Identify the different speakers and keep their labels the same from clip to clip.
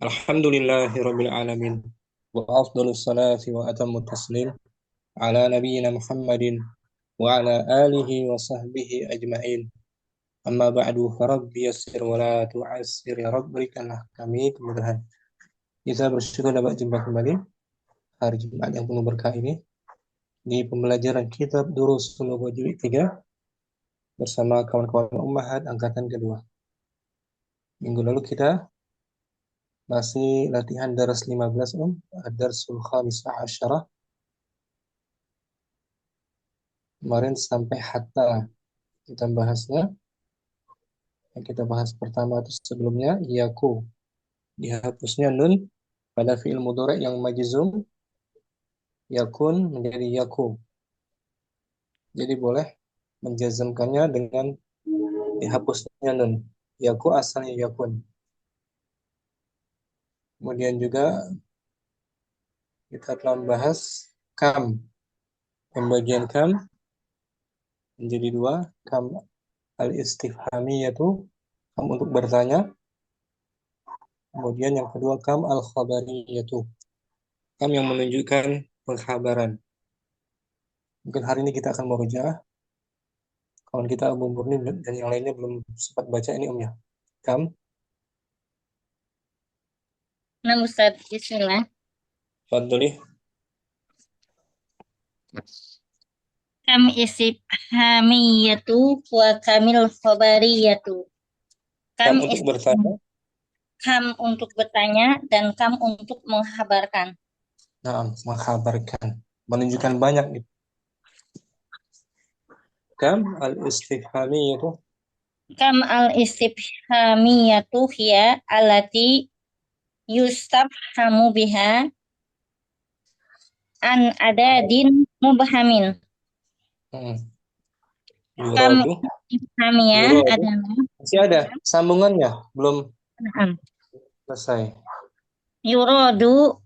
Speaker 1: Alhamdulillahirabbil alamin. Wa afdhalus salati wa atammut taslim ala nabiyyina Muhammadin wa ala alihi wa sahbihi ajma'in. Amma ba'du farabbi yassir wa la tu'assir ya Rabb, berikanlah kami kemudahan. Kita bersyukur dapat jumpa kembali hari Jumat yang penuh berkah ini di pembelajaran kitab Durusul Lughah jilid 3 bersama kawan-kawan Ummahat angkatan kedua. Minggu lalu kita masih latihan daras 15 ad-darsul khamis asyarah. Kemarin sampai hatta kita bahasnya. Yang kita bahas pertama itu sebelumnya yaku, dihapusnya nun pada fi'il mudhari' yang majzum, yakun menjadi yaku. Jadi boleh menjazmkannya dengan dihapusnya nun. Yaku asalnya yakun. Kemudian juga kita telah membahas kam. Pembagian kam menjadi dua. Kam al-istifhamiyatu, kam untuk bertanya. Kemudian yang kedua kam al-khabariyatu, kam yang menunjukkan pengkhabaran. Mungkin hari ini kita akan merujaah. Kawan kita Abu Murni dan yang lainnya belum sempat baca ini ya. Kam.
Speaker 2: Nah, Ustaz, bismillah.
Speaker 1: Fadli.
Speaker 2: Kam istifhamiyatu wa kamil khabariyatu.
Speaker 1: Kam
Speaker 2: Kam
Speaker 1: untuk
Speaker 2: istifham,
Speaker 1: bertanya.
Speaker 2: kam untuk bertanya dan kam untuk menghabarkan.
Speaker 1: Nah, mengkhabarkan. Menunjukkan banyak itu. Kam al-istifhamiyatu.
Speaker 2: Kam al istifhamiyatu hiya alati yustafhamu biha an adadin mubhamin.
Speaker 1: Hmm.
Speaker 2: Kam
Speaker 1: Yuradu.
Speaker 2: istifhamiyah
Speaker 1: Yuradu.
Speaker 2: adalah
Speaker 1: Masih ada sambungannya. Belum selesai.
Speaker 2: yuradu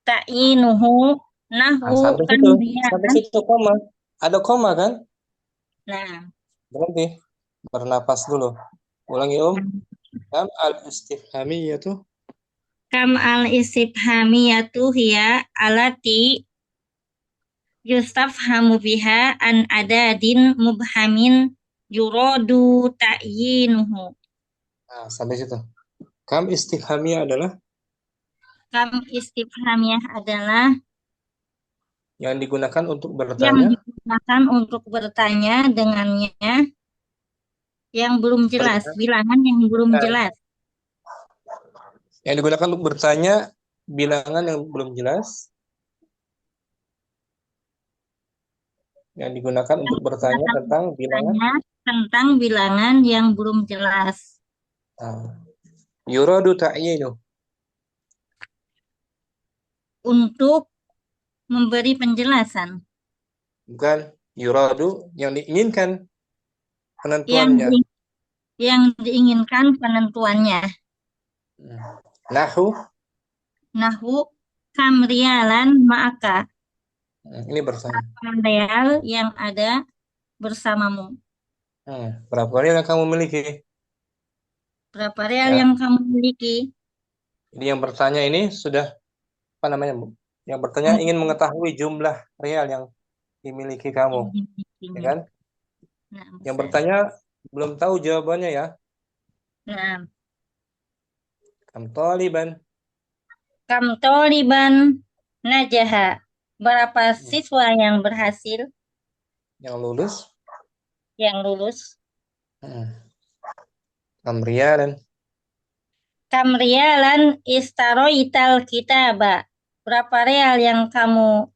Speaker 2: ta'inuhu
Speaker 1: Nah,
Speaker 2: nahu
Speaker 1: sampai
Speaker 2: kan
Speaker 1: situ.
Speaker 2: dia
Speaker 1: Sampai
Speaker 2: kan.
Speaker 1: situ koma. Ada koma kan?
Speaker 2: Nah,
Speaker 1: Berhenti. Bernapas dulu. Ulangi Kam al-istifhamiyatu.
Speaker 2: kam al istifhamiyatu hiya alati yustafhamu biha an adadin mubhamin yuradu ta'yinuhu.
Speaker 1: Nah, sampai situ. Kam istifhamiyah adalah
Speaker 2: Kam istifhamiyah adalah
Speaker 1: yang digunakan untuk
Speaker 2: yang
Speaker 1: bertanya.
Speaker 2: digunakan untuk bertanya dengannya yang belum jelas,
Speaker 1: Bertanya.
Speaker 2: bilangan yang belum
Speaker 1: Nah,
Speaker 2: jelas.
Speaker 1: yang digunakan untuk bertanya bilangan yang belum jelas. Yang digunakan
Speaker 2: Yang
Speaker 1: untuk bertanya
Speaker 2: digunakan untuk
Speaker 1: tentang bilangan.
Speaker 2: bertanya tentang bilangan yang belum jelas.
Speaker 1: Nah, yuradu ta'yinu.
Speaker 2: Untuk memberi penjelasan.
Speaker 1: Bukan yuradu yang diinginkan
Speaker 2: Yang
Speaker 1: penentuannya.
Speaker 2: yang diinginkan penentuannya.
Speaker 1: Nahu.
Speaker 2: Nahu kam rialan ma'aka.
Speaker 1: Ini bertanya.
Speaker 2: Real yang ada bersamamu.
Speaker 1: Berapa real yang kamu miliki?
Speaker 2: Berapa real
Speaker 1: Ya,
Speaker 2: yang kamu miliki?
Speaker 1: ini yang bertanya ini sudah apa namanya, Bu? Yang bertanya ingin mengetahui jumlah real yang dimiliki kamu,
Speaker 2: Yang
Speaker 1: ya
Speaker 2: dimilikinya.
Speaker 1: kan?
Speaker 2: Nah,
Speaker 1: Yang
Speaker 2: Ustaz.
Speaker 1: bertanya belum tahu jawabannya ya.
Speaker 2: Nah,
Speaker 1: Kam taliban.
Speaker 2: kam toliban najaha. Berapa
Speaker 1: Hmm,
Speaker 2: siswa yang berhasil,
Speaker 1: Yang lulus.
Speaker 2: yang lulus?
Speaker 1: Hmm, Kam rialan.
Speaker 2: Kam rialan istaroital kitaba. Berapa real yang kamu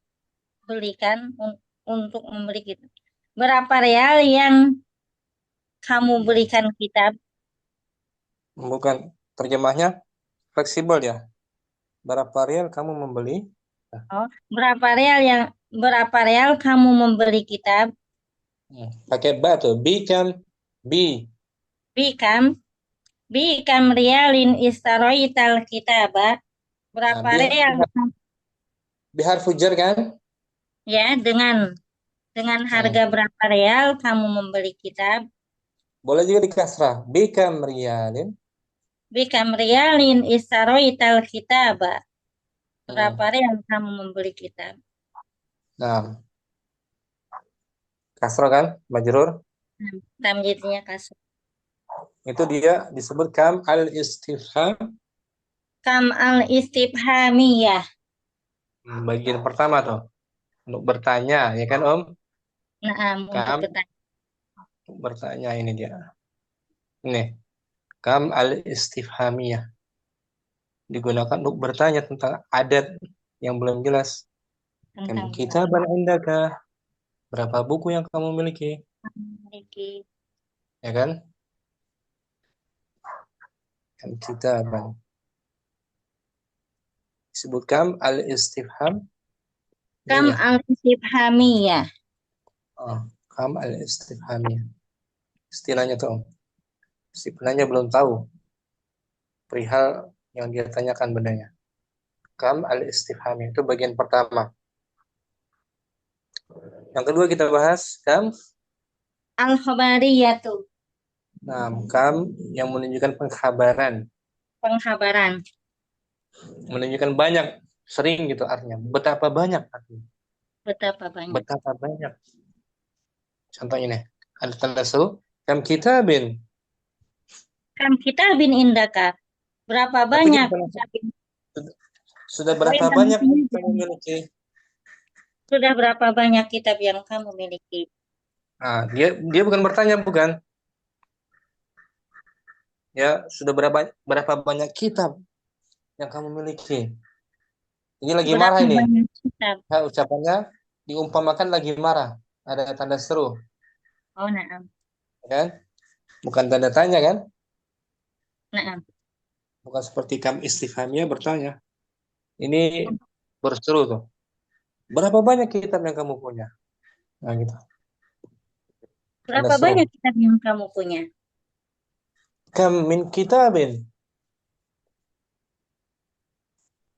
Speaker 2: belikan untuk membeli kitab? Berapa real yang kamu belikan kitab?
Speaker 1: Bukan, terjemahnya fleksibel ya. Berapa real kamu membeli? Nah,
Speaker 2: Oh, berapa real kamu membeli kitab?
Speaker 1: Pakai ba tuh. Bi kan. Bi.
Speaker 2: Bikam, bikam realin istaroital kitaba.
Speaker 1: Nah,
Speaker 2: Berapa
Speaker 1: bi,
Speaker 2: real
Speaker 1: bihar fujar kan?
Speaker 2: ya dengan
Speaker 1: Hmm,
Speaker 2: harga berapa real kamu membeli kitab?
Speaker 1: Boleh juga dikasrah. Bi kam rialin.
Speaker 2: Bikam rialin istaroital kitaba.
Speaker 1: Hmm.
Speaker 2: Berapa rial kamu membeli kitab?
Speaker 1: Nah, kasro kan, majrur.
Speaker 2: Tamjidnya kasur.
Speaker 1: Itu dia disebut kam al istifham.
Speaker 2: Kam al istifhamiyah.
Speaker 1: Bagian pertama tuh untuk bertanya, ya kan Om?
Speaker 2: Nah, untuk
Speaker 1: Kam
Speaker 2: bertanya.
Speaker 1: untuk bertanya ini dia. Ini kam al istifhamiyah digunakan untuk bertanya tentang adat yang belum jelas. Kam
Speaker 2: Tentang berapa
Speaker 1: kitaban indaka? Berapa buku yang kamu miliki?
Speaker 2: memiliki.
Speaker 1: Ya kan? Kam kitaban. Disebut kam al istifham
Speaker 2: Kam
Speaker 1: niyah.
Speaker 2: al istifhamiyah.
Speaker 1: Oh, kam al istifhamiyah. Istilahnya tuh Om. Si penanya belum tahu perihal yang dia tanyakan benarnya. Kam al istifhamiyah itu bagian pertama. Yang kedua kita bahas kam.
Speaker 2: Al khobariyatu.
Speaker 1: Nah, kam yang menunjukkan pengkhabaran,
Speaker 2: Pengkhabaran.
Speaker 1: menunjukkan banyak, sering gitu artinya. Betapa banyak artinya.
Speaker 2: Betapa banyak.
Speaker 1: Betapa banyak. Contoh ini, ada tanda seru, kam kitabin.
Speaker 2: Kam kitabin indaka. Berapa
Speaker 1: Tapi dia
Speaker 2: banyak
Speaker 1: bukan langsung,
Speaker 2: kitabin?
Speaker 1: sudah
Speaker 2: Oh,
Speaker 1: berapa banyak
Speaker 2: intonasinya
Speaker 1: yang kamu
Speaker 2: jangan.
Speaker 1: miliki?
Speaker 2: Sudah berapa banyak kitab yang kamu miliki?
Speaker 1: Nah, dia bukan bertanya, bukan? Ya, sudah berapa banyak kitab yang kamu miliki? Ini lagi marah
Speaker 2: Berapa
Speaker 1: ini.
Speaker 2: banyak kitab?
Speaker 1: Nah, ucapannya diumpamakan lagi marah. Ada tanda seru,
Speaker 2: Oh, naam.
Speaker 1: ya kan? Bukan tanda tanya kan?
Speaker 2: Naam.
Speaker 1: Bukan seperti kam istifhamnya bertanya. Ini berseru tuh. Berapa banyak kitab yang kamu punya? Nah, gitu. Tanda
Speaker 2: Berapa banyak
Speaker 1: seru.
Speaker 2: kitab yang kamu punya?
Speaker 1: Kam min kitabin.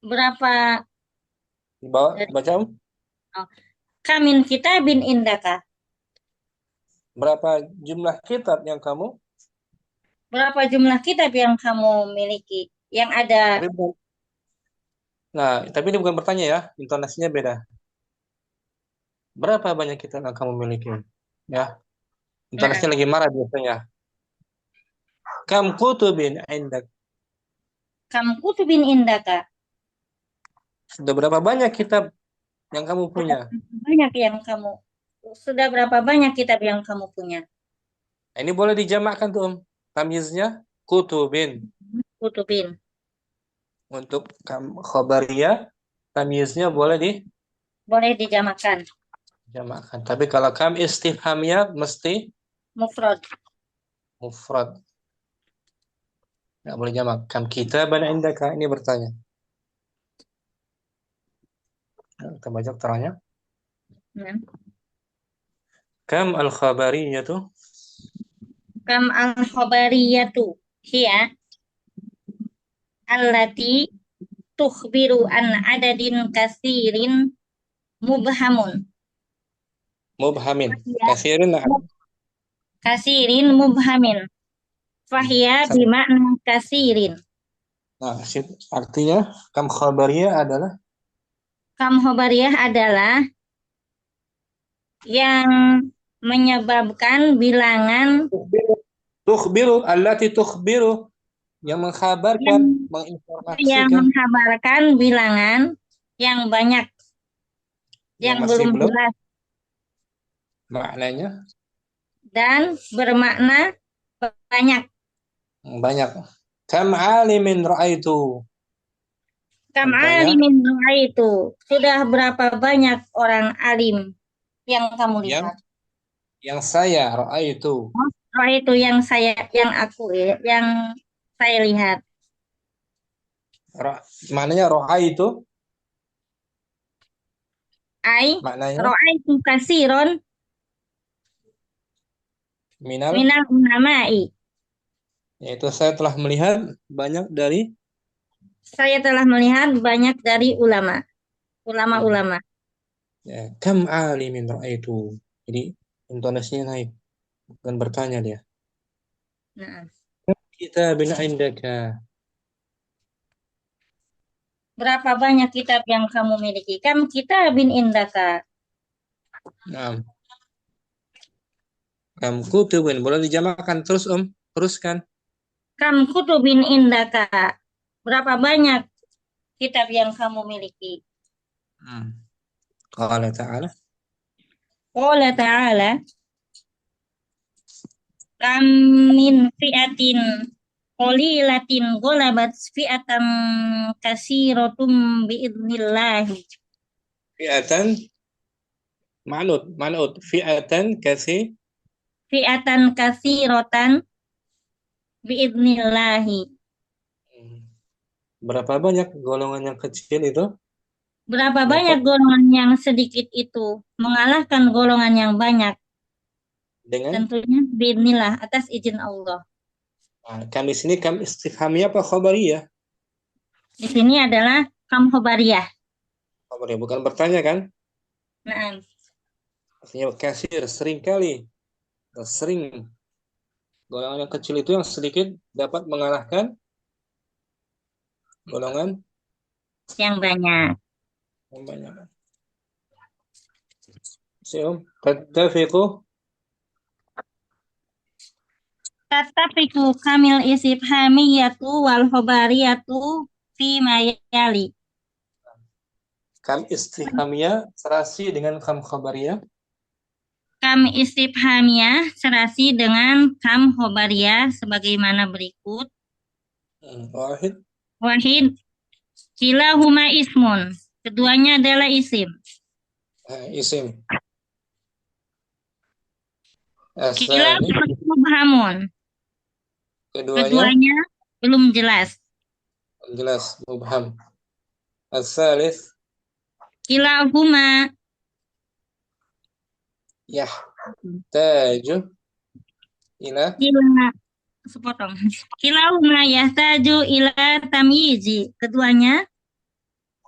Speaker 2: Berapa dari
Speaker 1: Baca Om.
Speaker 2: oh, kamin kitabin indaka?
Speaker 1: Berapa jumlah kitab yang kamu?
Speaker 2: Berapa jumlah kitab yang kamu miliki? Yang ada.
Speaker 1: Tapi bukan. Nah, tapi ini bukan bertanya ya. Intonasinya beda. Berapa banyak kitab yang kamu miliki? Ya,
Speaker 2: Naam.
Speaker 1: intonasinya lagi marah biasanya. Kam kutubin indak.
Speaker 2: Kam kutubin indaka.
Speaker 1: Sudah berapa banyak kitab yang kamu
Speaker 2: Sudah
Speaker 1: punya?
Speaker 2: berapa banyak yang kamu sudah berapa banyak kitab yang kamu punya?
Speaker 1: Nah, ini boleh dijamakkan tuh Om. Tamyiznya kutubin.
Speaker 2: Kutubin.
Speaker 1: Untuk kam khobariyah, tamyiznya boleh
Speaker 2: Boleh dijamakan.
Speaker 1: dijamakkan. Tapi kalau kam istifhamnya mesti
Speaker 2: Mufrad.
Speaker 1: mufrad. Nggak boleh jamak. Kam kitaban indaka. Ini bertanya. Nah, kita baca keterangannya.
Speaker 2: Naam.
Speaker 1: Kam al khabariyatu.
Speaker 2: Kam al khobariyatu hiya allati tukhbiru an adadin kasirin mubhamun.
Speaker 1: Mubhamin.
Speaker 2: Fahiya
Speaker 1: Kasirin.
Speaker 2: kasirin mubhamin. Fahiya bimakna kasirin.
Speaker 1: Nah, artinya kam khabariyah adalah
Speaker 2: Kam khobariyah adalah yang menyebabkan bilangan
Speaker 1: tukhbiru. Tukhbiru. Allati tukhbiru. Yang mengkhabarkan,
Speaker 2: yang yang
Speaker 1: menginformasikan.
Speaker 2: mengkabarkan bilangan yang banyak,
Speaker 1: Yang
Speaker 2: yang
Speaker 1: masih
Speaker 2: belum
Speaker 1: belum
Speaker 2: jelas
Speaker 1: maknanya
Speaker 2: dan bermakna banyak.
Speaker 1: banyak. Kam alimin ra'aitu.
Speaker 2: Kam
Speaker 1: Contohnya,
Speaker 2: alimin itu sudah berapa banyak orang alim yang kamu
Speaker 1: yang
Speaker 2: lihat?
Speaker 1: yang saya ra'aitu.
Speaker 2: Oh, itu yang aku yang saya lihat.
Speaker 1: Maknanya ra'aitu.
Speaker 2: Ai
Speaker 1: Maknanya
Speaker 2: ro'aitu kasiron
Speaker 1: minal.
Speaker 2: minal ulamai.
Speaker 1: Yaitu saya telah melihat banyak dari.
Speaker 2: Saya telah melihat banyak dari
Speaker 1: Hmm,
Speaker 2: ulama-ulama.
Speaker 1: ya, kam alimin ra'aitu. Jadi intonasinya naik. Bukan bertanya dia.
Speaker 2: Nah,
Speaker 1: Kita bin indaka.
Speaker 2: Berapa banyak kitab yang kamu miliki? Kam kitabin indaka.
Speaker 1: Nah, kam kutubin. Boleh dijamakkan terus Om. Teruskan.
Speaker 2: Kam kutubin indaka. Berapa banyak kitab yang kamu miliki?
Speaker 1: Hmm. Qala ta'ala.
Speaker 2: Qala ta'ala, kam min fi'atin qalilatin ghalabat fi'atan kasiratum biidnillahi.
Speaker 1: Fi'atan. Manut. Fi'atan kasih.
Speaker 2: Fi'atan kasiratan biidnillahi.
Speaker 1: Hmm. Berapa banyak golongan yang kecil itu
Speaker 2: Berapa banyak
Speaker 1: dapat
Speaker 2: golongan yang sedikit itu mengalahkan golongan yang banyak?
Speaker 1: dengan
Speaker 2: Tentunya biidnillah, atas izin Allah.
Speaker 1: kami sini kam istifhamiyah apa khabariyah?
Speaker 2: Di sini adalah kam khobariyah.
Speaker 1: Khabariyah bukan bertanya kan?
Speaker 2: Nah,
Speaker 1: Artinya kasir sering kali, sering golongan yang kecil itu yang sedikit dapat mengalahkan golongan
Speaker 2: yang banyak.
Speaker 1: yang banyak. Siom, tattafiqu
Speaker 2: Tatapiku kamil istifhamiyatu wal khobariyatu fi mayali.
Speaker 1: kam istifhamiyah serasi dengan kam khabariyah.
Speaker 2: Kam istifhamiyah serasi dengan kam khobariyah sebagaimana berikut.
Speaker 1: Wahid,
Speaker 2: Wahid, kilahuma ismun. Keduanya adalah isim.
Speaker 1: isim. Asani,
Speaker 2: Kilahuma mubhamun.
Speaker 1: keduanya
Speaker 2: Keduanya belum jelas.
Speaker 1: jelas mubham. Asalis,
Speaker 2: Kilahuma
Speaker 1: yahtaju ila
Speaker 2: kila sepotong. Kilahuma yahtaju ila tamyizi. Keduanya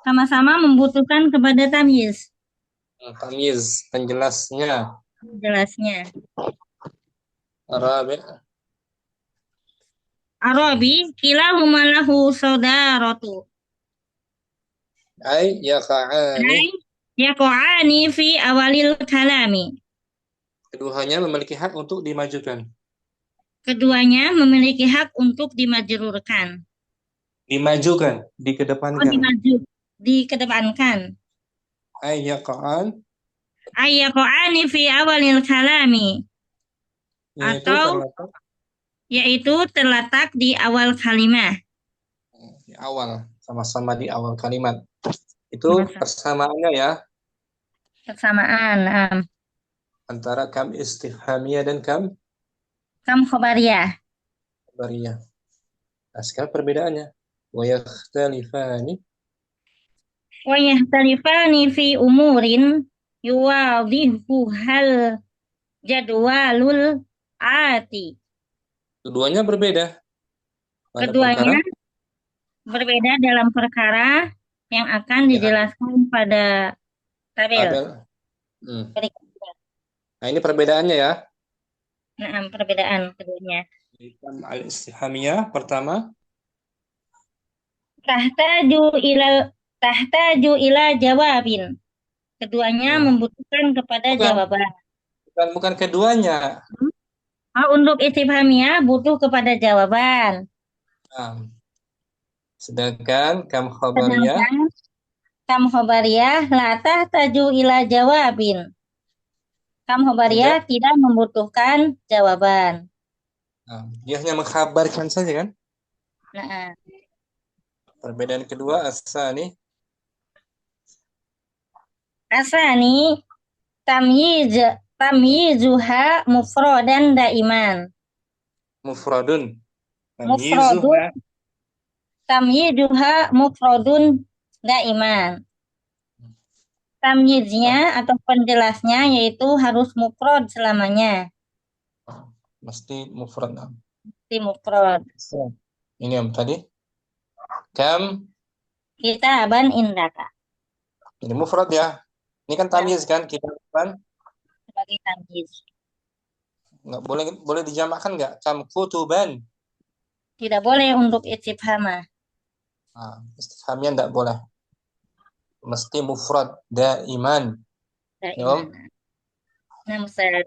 Speaker 2: sama-sama membutuhkan kepada tamyiz.
Speaker 1: tamyiz, penjelasnya.
Speaker 2: Jelasnya.
Speaker 1: Rabi,
Speaker 2: Arabi kilahuma lahu saudaratu.
Speaker 1: ay yaqa'ani.
Speaker 2: Hai yaqa'ani fi awalil kalami.
Speaker 1: Keduanya memiliki hak untuk dimajukan.
Speaker 2: Keduanya memiliki hak untuk dimajrurkan.
Speaker 1: Dimajukan,
Speaker 2: Oh,
Speaker 1: dikedepankan.
Speaker 2: dikedepankan.
Speaker 1: Ay yaqa'an,
Speaker 2: Ayyaqa'ani fi awalil kalami.
Speaker 1: yaitu
Speaker 2: Atau
Speaker 1: terletak
Speaker 2: yaitu terletak di awal kalimat.
Speaker 1: di awal, sama-sama di awal kalimat. Itu persamaannya ya,
Speaker 2: Persamaan.
Speaker 1: antara kam istifhamiyah dan kam
Speaker 2: Kam khobariyah.
Speaker 1: khabariyah. Nah, sekarang perbedaannya. Wa yakhtalifani.
Speaker 2: Wa yahtalifani fi umurin yuwadhihu hal jadwalul ati.
Speaker 1: Keduanya berbeda pada perkara
Speaker 2: Keduanya berbeda dalam perkara yang akan
Speaker 1: ya,
Speaker 2: dijelaskan pada tabel
Speaker 1: tabel.
Speaker 2: berikutnya.
Speaker 1: Nah, ini perbedaannya ya.
Speaker 2: Nah, perbedaan keduanya.
Speaker 1: Kam al-istifhamiyah pertama,
Speaker 2: Tahtaju ila tahtaju ila jawabin. Keduanya
Speaker 1: hmm,
Speaker 2: membutuhkan kepada
Speaker 1: bukan,
Speaker 2: jawaban.
Speaker 1: bukan keduanya.
Speaker 2: Untuk istifhamiyah butuh kepada jawaban.
Speaker 1: Nah, sedangkan kam khabariyah
Speaker 2: Sedangkan kam khobariyah la tahtaju ila jawabin. Kam khobariyah
Speaker 1: tidak.
Speaker 2: tidak membutuhkan jawaban.
Speaker 1: Nah, dia hanya mengkhabarkan saja kan.
Speaker 2: Nah,
Speaker 1: Perbedaan kedua asani
Speaker 2: asani tamyiz tamyizuha mufradan daiman.
Speaker 1: mufradun.
Speaker 2: Mufradun
Speaker 1: Tamyizuha
Speaker 2: tamyizuha mufradun daiman. Tamyiznya atau penjelasnya yaitu harus mufrad selamanya.
Speaker 1: mesti mufrad.
Speaker 2: Di mufrad.
Speaker 1: Ini yang tadi. Kam
Speaker 2: Kitaban indaka.
Speaker 1: ini mufrad ya. Ini kan tamyiz kan kita kan
Speaker 2: Sebagai tamyiz.
Speaker 1: nggak boleh dijamakkan nggak? Kam kutuban.
Speaker 2: Tidak boleh untuk istifhamah.
Speaker 1: Nah, istifhamnya tidak boleh. Mesti mufrad daiman. Ya, Om?
Speaker 2: Daiman. Nah, Ustaz.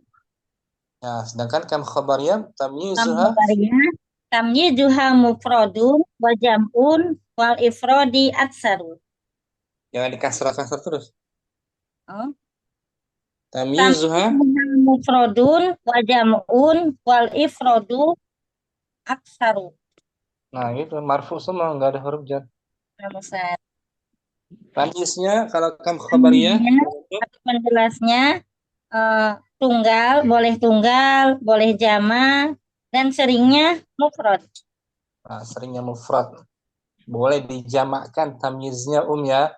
Speaker 1: Nah, sedangkan kam khabariyah
Speaker 2: Kam
Speaker 1: tamyizuha
Speaker 2: khabarnya tamyizuha mufradun wa jam'un wal ifradi aksaru.
Speaker 1: jangan dikasrah-kasrah terus.
Speaker 2: Oh.
Speaker 1: Tamyizuha,
Speaker 2: Tamyizuha mufradun wa jam'un wal ifradu aksaru.
Speaker 1: nah itu marfu semua, nggak ada huruf jar.
Speaker 2: Nah, Ustaz.
Speaker 1: Tamyiznya kalau kam khabariyah
Speaker 2: Tamyiznya
Speaker 1: berbentuk,
Speaker 2: atau penjelasnya eh, tunggal, boleh jama, dan seringnya mufrad.
Speaker 1: nah, seringnya mufrad. Boleh dijamakkan tamyiznya ya.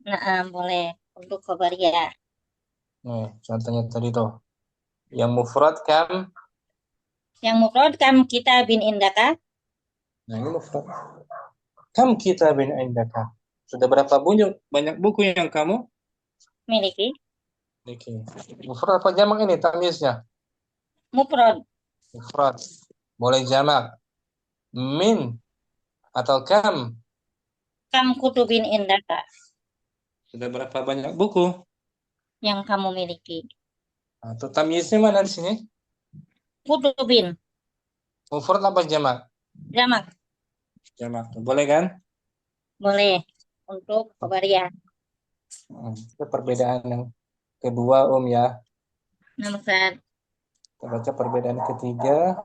Speaker 2: Nah, boleh untuk khobariyah.
Speaker 1: Nih, contohnya tadi tuh. Yang mufrad kam,
Speaker 2: Yang mufrad kam kita bin indaka
Speaker 1: nah ini mufrad. Kam kitabin indaka. Sudah berapa banyak buku yang kamu
Speaker 2: miliki.
Speaker 1: miliki? Mufrad apa jamak ini tamyiznya?
Speaker 2: Mufrad
Speaker 1: Mufrad. Boleh jamak. Min atau kam.
Speaker 2: kam kutubin indaka
Speaker 1: Sudah berapa banyak buku?
Speaker 2: yang kamu miliki.
Speaker 1: Atau tamyiznya mana di sini?
Speaker 2: Kutubin
Speaker 1: Mufrad apa jamak?
Speaker 2: jamak
Speaker 1: Jamak. Boleh kan?
Speaker 2: boleh untuk khobariyah.
Speaker 1: Itu perbedaan yang kedua ya.
Speaker 2: Nah, Ustaz.
Speaker 1: Kita baca perbedaan ketiga.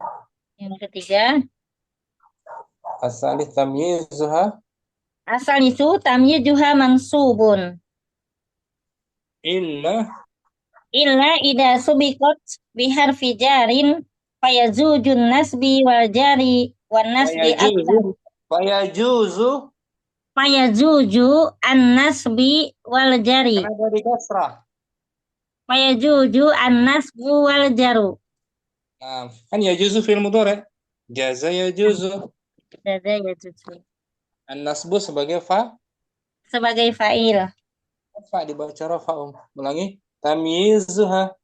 Speaker 2: Yang ketiga,
Speaker 1: Asalih tamyizuha
Speaker 2: asal itu tamyizuha mansubun
Speaker 1: illa
Speaker 2: illa ida subikot biharfi jarin fayazujun nasbi wal jari wan nasbi
Speaker 1: fayajuzu
Speaker 2: aktar.
Speaker 1: fayajuzu
Speaker 2: Fayazuju an nasbi wal jari.
Speaker 1: karena dari kasrah.
Speaker 2: Fayazuju an nasbu wal jaru.
Speaker 1: Nah, kan yajuzu fil mudhari. Jaza yajuzu.
Speaker 2: Dada ya cucu.
Speaker 1: An-nasbu sebagai fa,
Speaker 2: Sebagai fa'il.
Speaker 1: fa dibaca rafa. Ulangi. Tamyizuha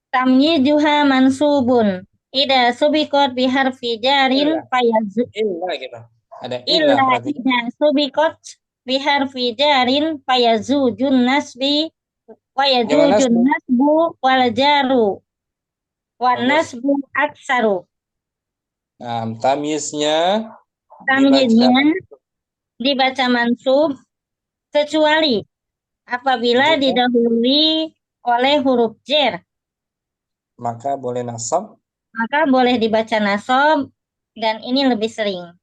Speaker 2: Tamyijuha mansubun. Ida subikot biharfi jarin
Speaker 1: illa
Speaker 2: fayazu.
Speaker 1: illa gitu. Ada illa
Speaker 2: Illa
Speaker 1: berarti.
Speaker 2: ida subikot biharfi jarin fayazujun nasbi
Speaker 1: Jangan
Speaker 2: wayazujun
Speaker 1: nasbu.
Speaker 2: nasbu wal jaru. Wan
Speaker 1: Bagus.
Speaker 2: nasbu aksaru.
Speaker 1: Nah, tamyiznya dibaca
Speaker 2: Tamyiznya dibaca mansub kecuali apabila
Speaker 1: jika
Speaker 2: didahului oleh huruf jer,
Speaker 1: maka boleh nasab.
Speaker 2: maka boleh dibaca nasab dan ini lebih sering.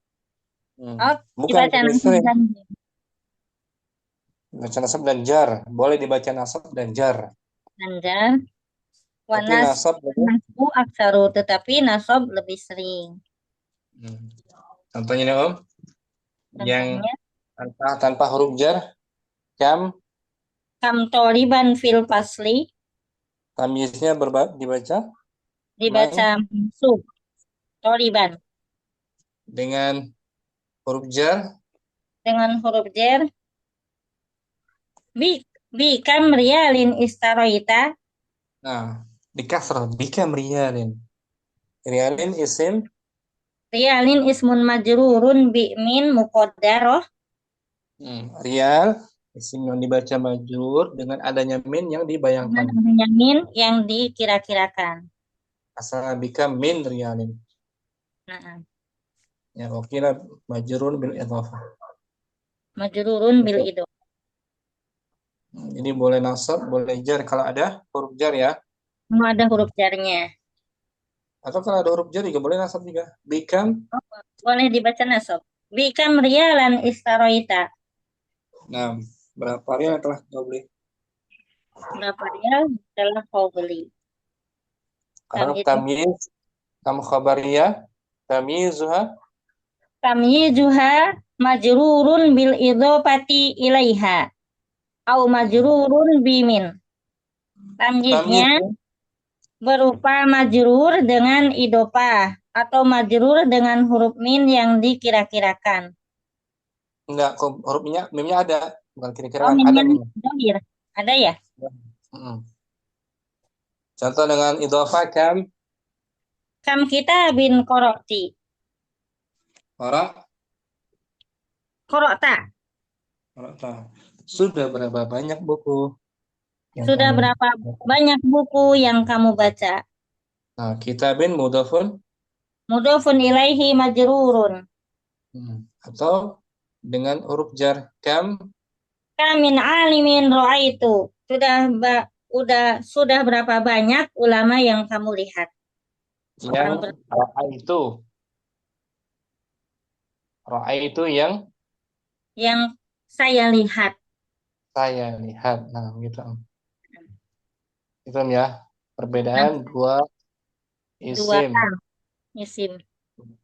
Speaker 1: Hmm.
Speaker 2: Oh,
Speaker 1: Bukan
Speaker 2: dibaca
Speaker 1: lebih
Speaker 2: nasab
Speaker 1: sering.
Speaker 2: dan
Speaker 1: Baca nasab dan jar. Boleh dibaca nasab dan jar.
Speaker 2: jar.
Speaker 1: Tapi
Speaker 2: Wanas
Speaker 1: nasab lebih.
Speaker 2: nasbu aksaru, tetapi nasab lebih sering.
Speaker 1: Hmm. Contohnya nih Om, yang
Speaker 2: Contohnya,
Speaker 1: tanpa huruf jar, kam,
Speaker 2: kam toliban fil fasli
Speaker 1: tamyiznya dibaca
Speaker 2: dibaca mansub toliban
Speaker 1: dengan huruf jar.
Speaker 2: dengan huruf jer. Bi bi kam rialin istaroita.
Speaker 1: Nah, dikasrah bikam riyalin. Riyalin isim.
Speaker 2: Rialin ismun majrurun bi min muqaddaroh.
Speaker 1: Riyal isim yang dibaca majrur dengan adanya min yang
Speaker 2: Dengan
Speaker 1: dibayangkan.
Speaker 2: adanya min yang dikira-kirakan.
Speaker 1: Asal bikam min riyalin.
Speaker 2: Nah,
Speaker 1: Ya, wakila majrur bil idhafah.
Speaker 2: majrurun bil ido.
Speaker 1: Ini boleh nasab, boleh jar kalau ada huruf jar ya.
Speaker 2: Mau ada huruf jarnya.
Speaker 1: Atau kalau ada huruf jar juga boleh nasab juga. Bikam.
Speaker 2: Boleh dibaca nasab. Bi kam rialan istaroita.
Speaker 1: Nah, berapa rial yang telah kau beli?
Speaker 2: Berapa rial telah kau beli?
Speaker 1: Karena
Speaker 2: Tamyiz
Speaker 1: tamyiz, kamu khabariyah, tamyizuha.
Speaker 2: tamyizuha majrurun bil idhofati ilaiha au majrurun bimin. Tamyiznya
Speaker 1: Tamyiz
Speaker 2: berupa majrur dengan idofah atau majrur dengan huruf min yang dikira-kirakan.
Speaker 1: enggak, kok hurufnya mimnya ada, bukan kira-kira
Speaker 2: Oh,
Speaker 1: kan ada
Speaker 2: minnya
Speaker 1: mimnya.
Speaker 2: dohir. Ada ya?
Speaker 1: Mm-mm. Contoh dengan idhofah kam,
Speaker 2: Kam kita bin korokti.
Speaker 1: orang
Speaker 2: Korokta.
Speaker 1: Kalau tahu. Sudah berapa banyak buku yang
Speaker 2: Sudah
Speaker 1: kamu
Speaker 2: berapa
Speaker 1: baca?
Speaker 2: banyak buku yang kamu baca?
Speaker 1: Nah, kitabin mudhafun
Speaker 2: Mudhofun ilaihi majrurun.
Speaker 1: atau dengan huruf jar kam
Speaker 2: Kamin alimin ro'aitu. Sudah berapa banyak ulama yang kamu lihat?
Speaker 1: yang
Speaker 2: Orang ber-
Speaker 1: roa itu yang
Speaker 2: yang saya lihat.
Speaker 1: saya lihat. Nah, gitu. Itu ya
Speaker 2: Nah,
Speaker 1: perbedaan dua
Speaker 2: dua
Speaker 1: isim
Speaker 2: kam. Isim.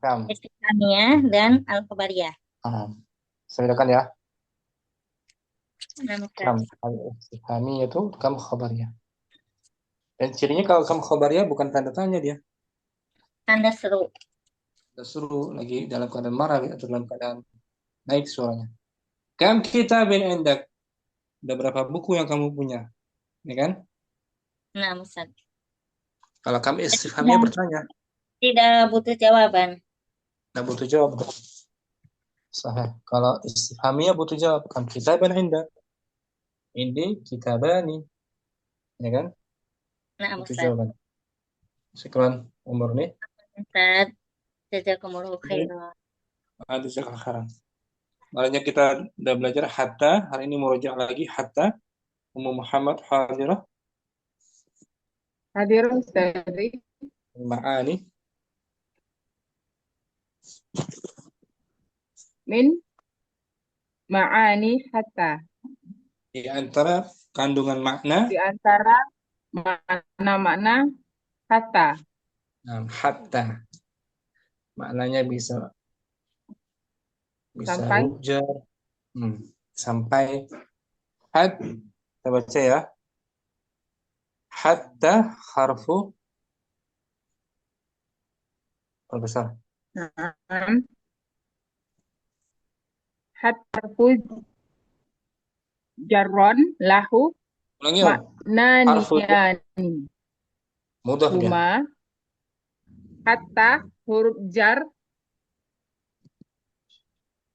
Speaker 1: kam.
Speaker 2: Istifhamiyah dan al-khobariyah.
Speaker 1: Ah, saya bedakan ya.
Speaker 2: Nah,
Speaker 1: Kam al-istifhami itu kam khabarnya. Dan cirinya kalau kam khabarnya bukan tanda tanya dia.
Speaker 2: tanda seru.
Speaker 1: Kita suruh lagi dalam keadaan marah atau dalam keadaan naik suaranya. Kam kitabin endak. Ada berapa buku yang kamu punya? Ya kan?
Speaker 2: Nah, Ustaz.
Speaker 1: Kalau kam istifhamnya
Speaker 2: Tidak,
Speaker 1: bertanya,
Speaker 2: tidak butuh jawaban.
Speaker 1: nggak butuh jawab. Sahih. Kalau istifhamnya butuh jawab. Kam kitabin endak. Ini kitabani. Ya kan?
Speaker 2: Nah,
Speaker 1: Butuh
Speaker 2: Ustaz.
Speaker 1: jawaban. Sekian umur nih.
Speaker 2: Ustaz, jazakumullahu khairan.
Speaker 1: Ada sekarang. Makanya kita udah belajar hatta. Hari ini mau rujak lagi hatta. Ummu Muhammad hadirah.
Speaker 3: Hadir Ustaz.
Speaker 1: Ma'ani.
Speaker 3: Min ma'ani hatta.
Speaker 1: Di antara kandungan makna.
Speaker 3: Di antara makna-makna hatta.
Speaker 1: Hatta. Maknanya bisa
Speaker 3: Sampai.
Speaker 1: hujar. Sampai. Had. Kita baca ya. Hatta harfu. Perbesar.
Speaker 3: Hatta jarron lahu
Speaker 1: Ulangi om. Harfu
Speaker 3: maknaniyani.
Speaker 1: mudah dia.
Speaker 3: Huma hatta huruf jar.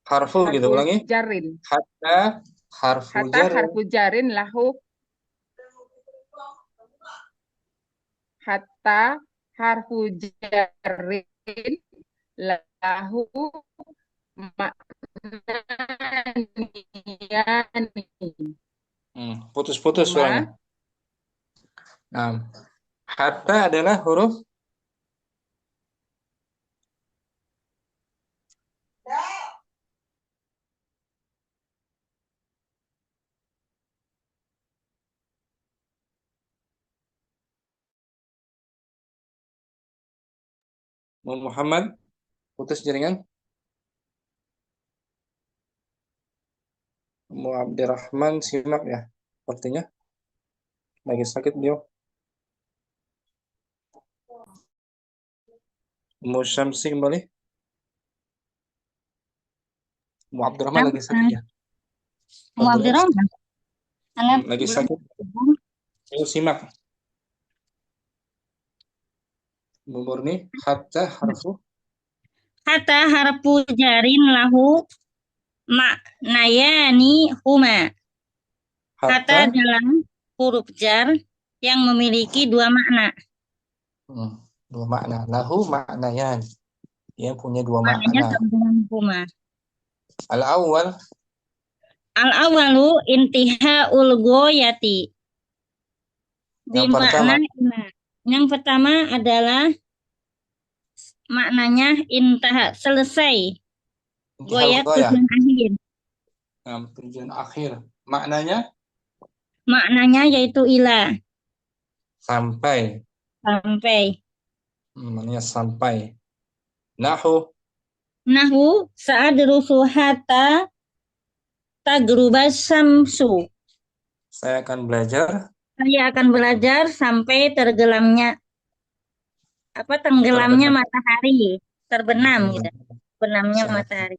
Speaker 1: Harfu gitu. Ulangi.
Speaker 3: Jarin.
Speaker 1: Hatta harfu
Speaker 3: Hatta
Speaker 1: jarin.
Speaker 3: harfu jarin lahu. Hatta harfu jarin lahu maknaniyani.
Speaker 1: Putus-putus suaranya. Hatta adalah huruf Muhammad. Putus jaringan. Mu Abdurrahman simak ya. Sepertinya lagi sakit beliau. Mu Syamsi kembali. Mu Abdurrahman lagi sakit ya.
Speaker 2: Mu Abdurrahman.
Speaker 1: Lagi sakit. Ayo simak. Bu Murni, hatta harfu.
Speaker 2: Hatta harfu jarin lahu maknayani huma. Hatta dalam huruf jar yang memiliki dua makna.
Speaker 1: Dua makna. Lahu maknayan. Dia punya dua
Speaker 2: Maknanya
Speaker 1: makna.
Speaker 2: sama dengan huma.
Speaker 1: Al-awwal.
Speaker 2: Al-awalu intihaul goyati. Yang pertama adalah maknanya intah, selesai. Goyat tujuan akhir.
Speaker 1: Tujuan akhir. Maknanya?
Speaker 2: Maknanya yaitu ila.
Speaker 1: Sampai.
Speaker 2: Sampai.
Speaker 1: Maknanya sampai. Nahu.
Speaker 2: Nahu sa'adrusu hatta tagrubas samsu.
Speaker 1: Saya akan belajar.
Speaker 2: Saya akan belajar sampai tenggelamnya matahari, terbenam gitu. Benamnya matahari.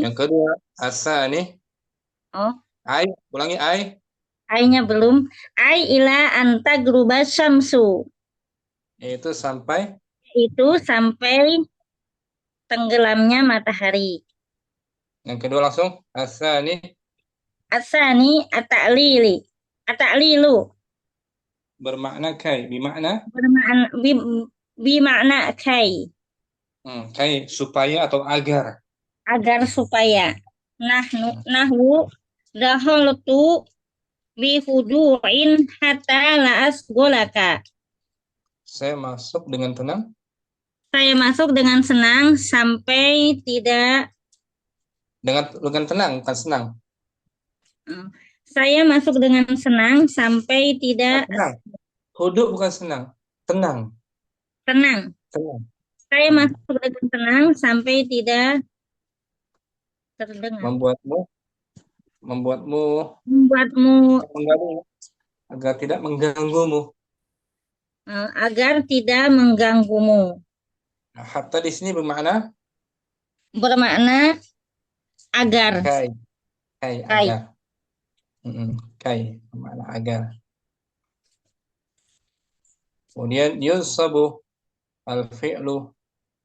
Speaker 1: Yang kedua, asa nih.
Speaker 2: Oh.
Speaker 1: Ulangi ai.
Speaker 2: Ai-nya belum. Ai ila anta grubas samsu.
Speaker 1: Itu sampai
Speaker 2: tenggelamnya matahari.
Speaker 1: Yang kedua langsung asani
Speaker 2: Asani at-ta'lilu
Speaker 1: bermakna kai, bermakna
Speaker 2: bermakna kai,
Speaker 1: kai supaya atau agar.
Speaker 2: agar supaya. Nahwu dahaltu bi hudu'in hatta la asgolaka.
Speaker 1: Saya masuk dengan tenang.
Speaker 2: Saya masuk dengan senang sampai tidak
Speaker 1: Dengan tenang, bukan senang.
Speaker 2: Saya masuk dengan senang sampai tidak
Speaker 1: Tenang. Huduk bukan senang. Tenang.
Speaker 2: tenang.
Speaker 1: Tenang.
Speaker 2: Saya masuk dengan tenang sampai tidak terdengar.
Speaker 1: Membuatmu mengganggu, agar tidak mengganggumu.
Speaker 2: Agar tidak mengganggumu.
Speaker 1: Nah, hatta di sini bermakna
Speaker 2: agar.
Speaker 1: kai.
Speaker 2: Kai.
Speaker 1: Agar. Kai bermakna agar. Kemudian yunsabu al-fi'lu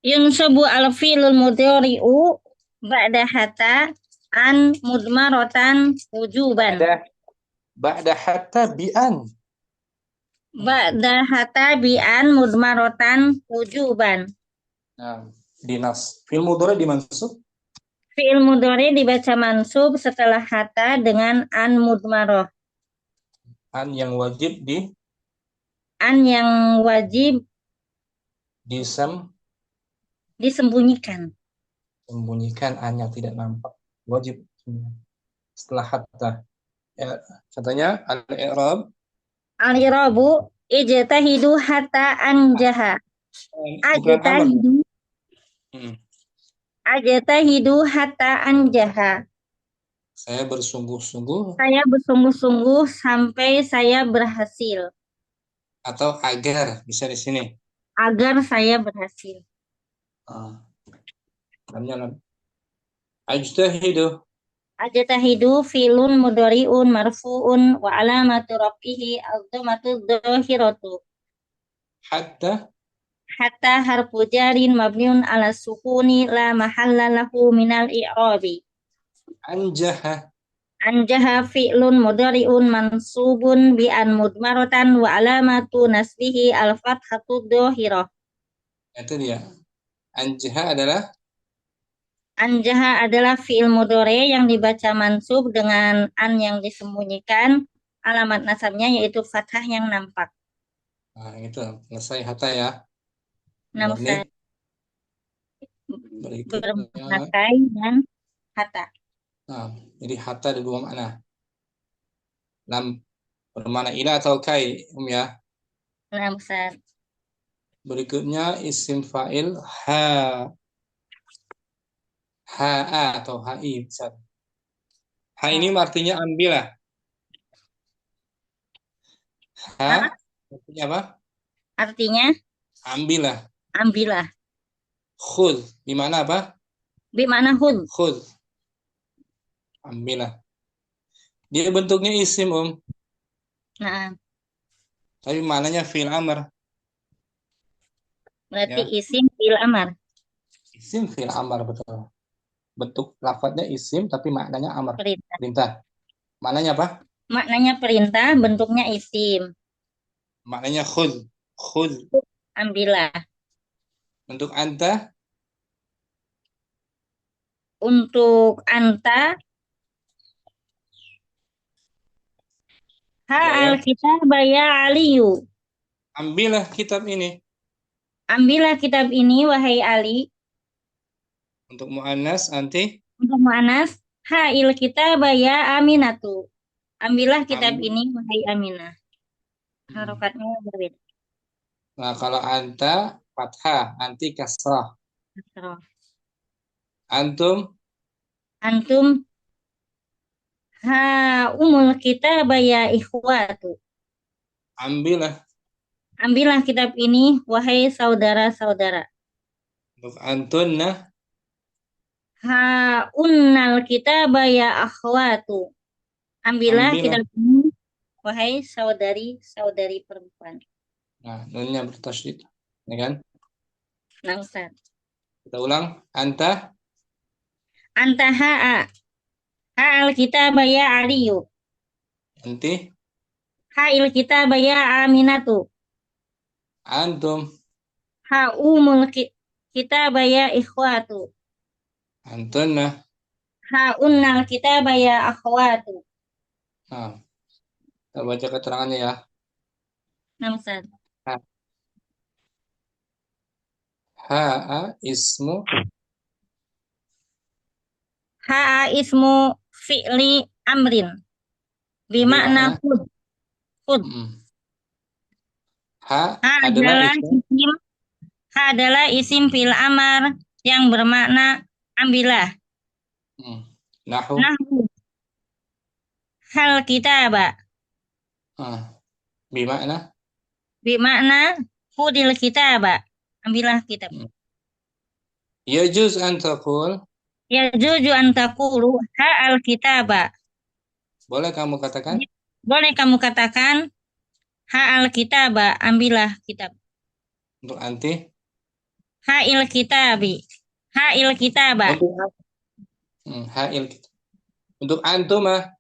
Speaker 2: Yunsabu al-fi'lul mudhari'u ba'da hatta an mudmaratan wujuban.
Speaker 1: Ba'da hatta bi'an.
Speaker 2: Ba'da hatta bi'an mudmaratan wujuban.
Speaker 1: Nah, dinas. Fi'il mudhari dimansub.
Speaker 2: Fi'il mudhari dibaca mansub setelah hatta dengan an mudmaroh.
Speaker 1: An yang wajib
Speaker 2: disembunyikan.
Speaker 1: Sembunyikan, an yang tidak nampak. Wajib setelah hatta. Ya, katanya al-i'rab.
Speaker 2: Al-i'rabu ijtahidu hatta anjaha. Ajtahidu hatta anjaha.
Speaker 1: Saya bersungguh-sungguh.
Speaker 2: Saya bersungguh-sungguh sampai saya berhasil.
Speaker 1: Atau agar, bisa di sini.
Speaker 2: Agar saya berhasil.
Speaker 1: Ajtahidu.
Speaker 2: Ajtahidu fi'lun mudhari'un marfu'un wa alamatu raf'ihi ad-dhammatu dhahiratu. Hatta harfu jarin mabniun ala sukuni la mahalla lahu minal i'rabi. Anjaha fi'lun mudhari'un mansubun bi an mudmaratan wa alamatu nasbihi al-fathatu dhahirah.
Speaker 1: Itu dia. Anjaha
Speaker 2: adalah fi'il mudhari yang dibaca mansub dengan an yang disembunyikan. Alamat nasabnya yaitu fathah yang nampak.
Speaker 1: Nah, itu selesai hatta ya.
Speaker 2: Bermakna kai dan hatta.
Speaker 1: Nah, jadi hatta ada dua makna. Bermakna ila atau kai, ya.
Speaker 2: Nah, Ustaz.
Speaker 1: Berikutnya isim fa'il ha atau hai, Ustaz. Ha ini artinya ambillah. Artinya apa?
Speaker 2: Artinya ambillah.
Speaker 1: Khudh, di mana apa?
Speaker 2: Bi mana
Speaker 1: khudh. Ambillah. Dia bentuknya isim,
Speaker 2: Nah.
Speaker 1: Tapi maknanya fi'il amr.
Speaker 2: Berarti ya. Isim fi'il amr.
Speaker 1: Isim fi'il amr, betul. Bentuk lafadznya isim tapi maknanya amr. Perintah. Maknanya apa?
Speaker 2: Maknanya perintah, bentuknya isim.
Speaker 1: Maknanya khudh.
Speaker 2: Ambillah.
Speaker 1: Untuk anta?
Speaker 2: Untuk anta. Al-kitab ya Aliyu.
Speaker 1: Ambillah kitab ini.
Speaker 2: Ambillah kitab ini, wahai Ali.
Speaker 1: Untuk mu'annas, anti?
Speaker 2: Untuk mu'annas, ha'il kitab ya Aminatu. Ambillah kitab ini, wahai Aminah. Harokatnya berbeda.
Speaker 1: Nah, kalau anta, fathah, anti kasrah. Antum?
Speaker 2: Umul kitab ya ikhwatu. Ambillah kitab ini, wahai saudara-saudara.
Speaker 1: Untuk antunna?
Speaker 2: Unnal kitab ya akhwatu. Ambillah kitab ini, wahai saudari-saudari perempuan.
Speaker 1: Nah, nunnya bertasydid, ya kan?
Speaker 2: Nah, Ustaz.
Speaker 1: Kita ulang. Anta.
Speaker 2: Anta ha'a. Ha'al kitaba ya Aliyu.
Speaker 1: Anti.
Speaker 2: Ha'il kitaba ya Aminatu.
Speaker 1: Antum.
Speaker 2: Ha'umul kitaba ya ikhwatu.
Speaker 1: Antunna.
Speaker 2: Ha'unnal kitaba ya akhwatu.
Speaker 1: Nah, kita baca keterangannya ya.
Speaker 2: Nah, Ustaz.
Speaker 1: Ha- Ha'a ismu
Speaker 2: Ha'a ismu fi'li amrin. Bimakna
Speaker 1: bimakna.
Speaker 2: kud. Kud.
Speaker 1: Ha
Speaker 2: Ha
Speaker 1: adalah
Speaker 2: adalah
Speaker 1: isim.
Speaker 2: isim. Ha adalah isim fil amar yang bermakna ambillah.
Speaker 1: Nahu.
Speaker 2: Nahwu. Hal kitaba.
Speaker 1: Bimakna.
Speaker 2: Bimakna hudil kitaba. Ambillah kitab.
Speaker 1: Yajuz an taqul.
Speaker 2: Ya juju antakulu ha'al kitaba.
Speaker 1: Boleh kamu katakan?
Speaker 2: Boleh kamu katakan ha'al kitaba. Ambillah kitab.
Speaker 1: Untuk anti.
Speaker 2: Ha'il kitabi. Ha'il kitaba.
Speaker 1: Untuk ha'il. Untuk antuma.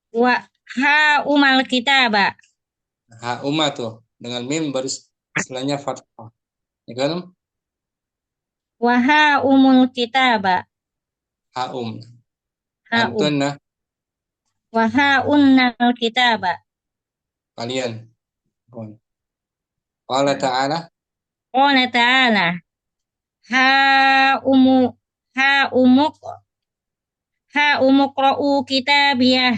Speaker 2: Wa ha'umal kitaba.
Speaker 1: Ha'uma tuh. Dengan mim baris setelahnya fathah. Ya kan?
Speaker 2: Wa ha'umul kitaba.
Speaker 1: Ha'um.
Speaker 2: Ha'um.
Speaker 1: Antunna.
Speaker 2: Wa ha'unnal kitaba.
Speaker 1: Kalian. Qala ta'ala.
Speaker 2: Qala ta'ala. Ha'umuqra'u kitabiyah.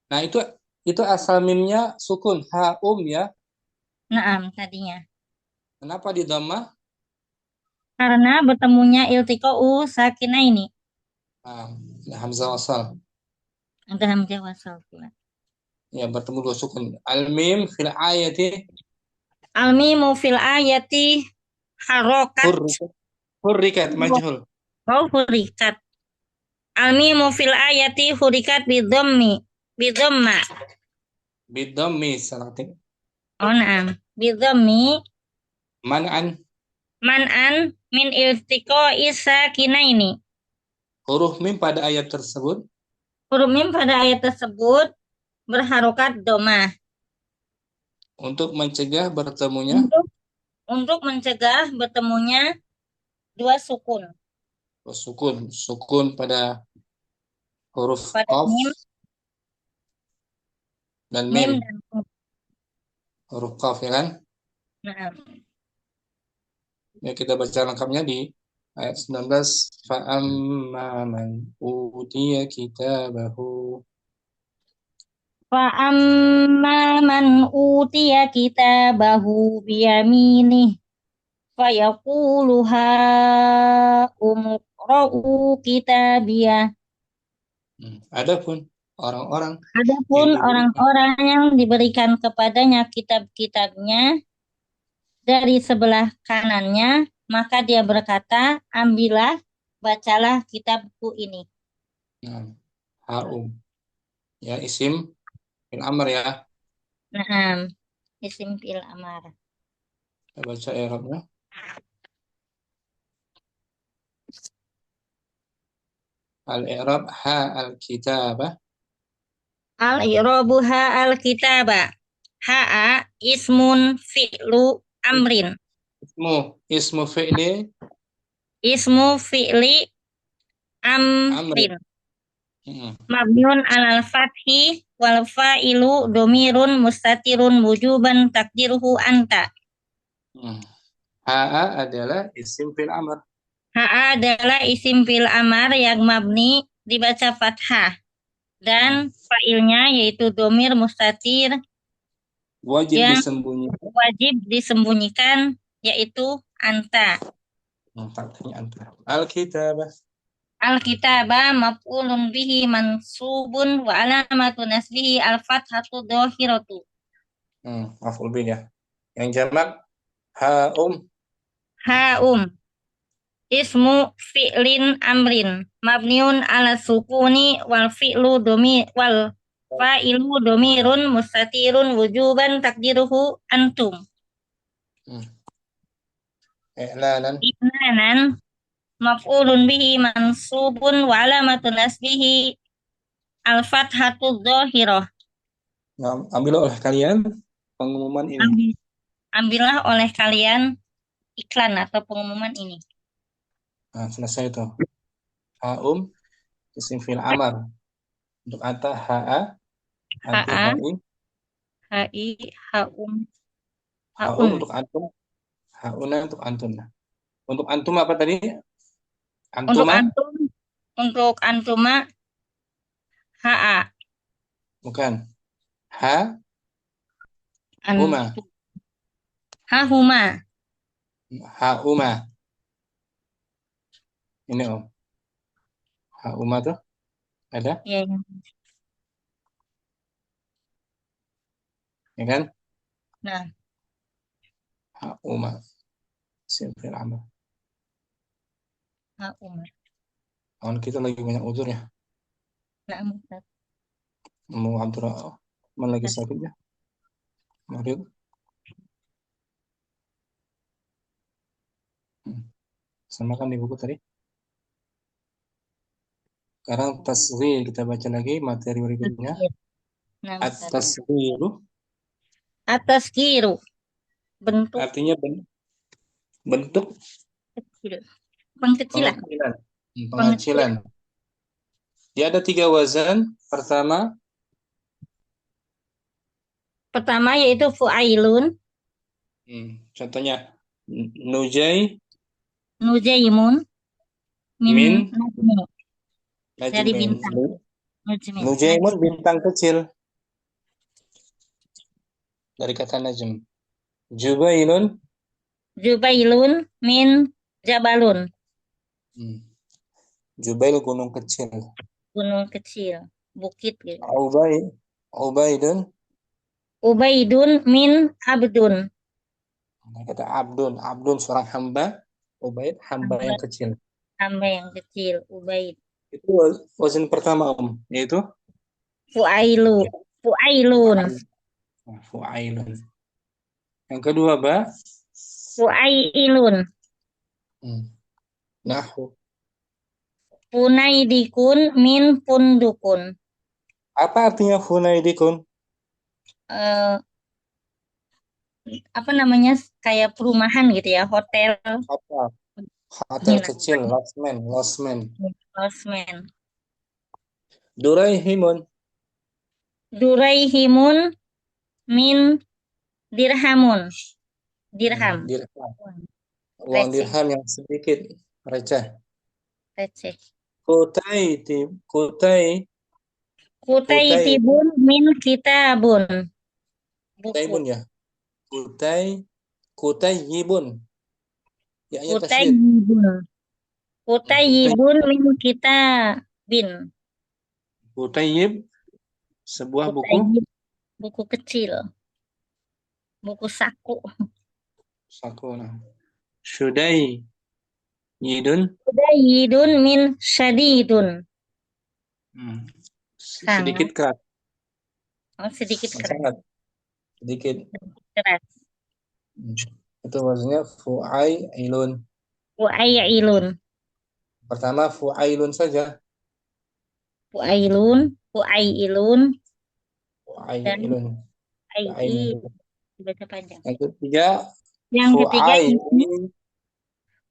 Speaker 1: Nah, itu asal mimnya sukun. Ha'um ya.
Speaker 2: Naam tadinya.
Speaker 1: Kenapa di dhammah?
Speaker 2: Karena bertemunya iltiqa'u sakinah ini.
Speaker 1: Hamzah wasal.
Speaker 2: Ada hamzah wasal pula.
Speaker 1: Ya, bertemu dua sukun. Al-mim fil ayati.
Speaker 2: Al-mimu fil ayati harokat.
Speaker 1: Hurrikat majhul.
Speaker 2: Oh, hurikat. Al-mimu fil ayati hurikat bidhammi. Bidhamma.
Speaker 1: Bidhammi salatin.
Speaker 2: Oh, naam. Bidhammi.
Speaker 1: Man'an.
Speaker 2: Man'an min iltiqa'i sakinaini.
Speaker 1: Huruf mim pada ayat tersebut.
Speaker 2: Huruf mim pada ayat tersebut berharokat domah.
Speaker 1: Untuk mencegah bertemunya.
Speaker 2: Untuk mencegah bertemunya dua sukun.
Speaker 1: Sukun pada huruf
Speaker 2: Pada
Speaker 1: qaf
Speaker 2: mim
Speaker 1: dan
Speaker 2: mim
Speaker 1: mim.
Speaker 2: dan mim.
Speaker 1: Huruf qaf ya kan?
Speaker 2: Nah,
Speaker 1: Ya, kita baca lengkapnya di ayat 19. Fa'amma man utiya kitabahu.
Speaker 2: Fa'amma man utiya kitabahu biyaminih fayaqulu ha'umuqra'u kitabiyah.
Speaker 1: Adapun orang-orang
Speaker 2: Orang-orang yang diberikan kepadanya kitab-kitabnya dari sebelah kanannya, maka dia berkata, ambillah, bacalah kitabku ini.
Speaker 1: Ha'um. Ya, isim fil amr ya.
Speaker 2: Nah, isim fil amar.
Speaker 1: Kita baca i'rabnya. Al-i'rab ha al-kitabah.
Speaker 2: Al-i'rabu ha al-kitaba. Ha'a ismun fi'lu amrin.
Speaker 1: Ismu fi'li
Speaker 2: Ismu fi'li amrin. Mabniun alal fathi wal fa'ilu domirun mustatirun wujuban takdiruhu anta.
Speaker 1: Ha'a adalah isim fil amr.
Speaker 2: Ha'a adalah isim fil amar yang mabni dibaca fathah. Dan fa'ilnya yaitu domir mustatir
Speaker 1: Wajib
Speaker 2: yang
Speaker 1: disembunyikan.
Speaker 2: wajib disembunyikan yaitu anta.
Speaker 1: Al-kitabah.
Speaker 2: Al-kitaba maf'ulun bihi mansubun wa alamatu nasbihi al-fathatu dhahiratu.
Speaker 1: Maf'ul bih ya. Yang jamak ha'um.
Speaker 2: Ha'um. Ismu fi'lin amrin mabniun ala sukuni wal fi'lu domi wal fa'ilu domirun mustatirun wujuban takdiruhu antum.
Speaker 1: i'lanan.
Speaker 2: I'lanan maf'ulun bihi mansubun wa alamatun nasbihi al-fathatu dhahirah.
Speaker 1: Nah, ambil oleh kalian pengumuman ini.
Speaker 2: Ambillah oleh kalian iklan atau pengumuman ini.
Speaker 1: Nah, selesai itu. Haum isim fi'il amar. Untuk anta ha'a, anti
Speaker 2: Ha'a,
Speaker 1: ha'i,
Speaker 2: ha'i, haum,
Speaker 1: haum
Speaker 2: haun.
Speaker 1: untuk antum, hauna untuk antun. Untuk antum apa tadi?
Speaker 2: Untuk
Speaker 1: Antuma?
Speaker 2: antum, untuk antuma, ha'a,
Speaker 1: Bukan. Ha, huma.
Speaker 2: antum, hahuma.
Speaker 1: Hauma. Ini Om. Hauma tuh ada,
Speaker 2: Ya, ya.
Speaker 1: ya kan?
Speaker 2: Nah,
Speaker 1: Hauma. Isim fi'il amar.
Speaker 2: hauma.
Speaker 1: Kawan kita lagi banyak uzur ya.
Speaker 2: Nah, Ustaz.
Speaker 1: Mau Abdurrahman lagi sakit ya. Marid. Sama kan di buku tadi. Sekarang tasghir kita baca lagi materi berikutnya.
Speaker 2: Tasghir. Nah, Ustaz.
Speaker 1: At-tasghiru
Speaker 2: Atas kiru, bentuk
Speaker 1: artinya bentuk
Speaker 2: kecil. Pengkecilan.
Speaker 1: pengecilan.
Speaker 2: Pengecilan.
Speaker 1: Pengecilan. Dia ada 3 wazan.
Speaker 2: Pertama yaitu fu'ailun,
Speaker 1: Contohnya nujai
Speaker 2: nujaimun, min
Speaker 1: min
Speaker 2: najmi, dari
Speaker 1: najmin.
Speaker 2: bintang. Nujmin,
Speaker 1: Nujaimun
Speaker 2: najmi.
Speaker 1: bintang kecil dari kata najm. Jubailun
Speaker 2: Jubailun, min jabalun,
Speaker 1: hmm, Jubail gunung kecil.
Speaker 2: gunung kecil, bukit gitu.
Speaker 1: Ubaidun
Speaker 2: Ubaidun, min abdun,
Speaker 1: kata Abdun seorang hamba. Ubaid hamba
Speaker 2: hamba,
Speaker 1: yang kecil.
Speaker 2: hamba yang kecil, Ubaid.
Speaker 1: Itu wazan pertama yaitu
Speaker 2: Fu'ailu, fu'ailun,
Speaker 1: fu'ailun. Yang kedua
Speaker 2: fu'ailun,
Speaker 1: hmm, nahu.
Speaker 2: punaidikun, min pundukun.
Speaker 1: Apa artinya funaidikun?
Speaker 2: Eh, apa namanya, kayak perumahan gitu ya, hotel,
Speaker 1: Hotel kecil,
Speaker 2: penginapan,
Speaker 1: losmen.
Speaker 2: losmen.
Speaker 1: Duraihimun.
Speaker 2: Duraihimun, min dirhamun, dirham,
Speaker 1: Dirham.
Speaker 2: uang
Speaker 1: Uang
Speaker 2: receh,
Speaker 1: dirham yang sedikit, receh.
Speaker 2: receh.
Speaker 1: Kutai, kutai,
Speaker 2: Kutaitibun, min kitabun, buku.
Speaker 1: kutaibun ya. Kutayibun. Ya tasydid.
Speaker 2: Kutayibun,
Speaker 1: Kutai,
Speaker 2: kutayibun, min kitabin.
Speaker 1: kutayib sebuah buku
Speaker 2: Kutayib, buku kecil, buku saku.
Speaker 1: sakuna. Syudai yidun.
Speaker 2: Kutayidun, min syadidun,
Speaker 1: Hmm.
Speaker 2: sangat,
Speaker 1: Sedikit keras.
Speaker 2: oh, sedikit keras,
Speaker 1: Sangat sedikit.
Speaker 2: keras.
Speaker 1: Hmm. Itu maksudnya fu'ailun.
Speaker 2: Fu'ailun,
Speaker 1: Pertama fu'ailun saja.
Speaker 2: fu'ailun, fu'ailun, dan
Speaker 1: Fu'ailun.
Speaker 2: ai, dibaca panjang.
Speaker 1: Yang ketiga
Speaker 2: Yang ketiga ini
Speaker 1: fu'ailin.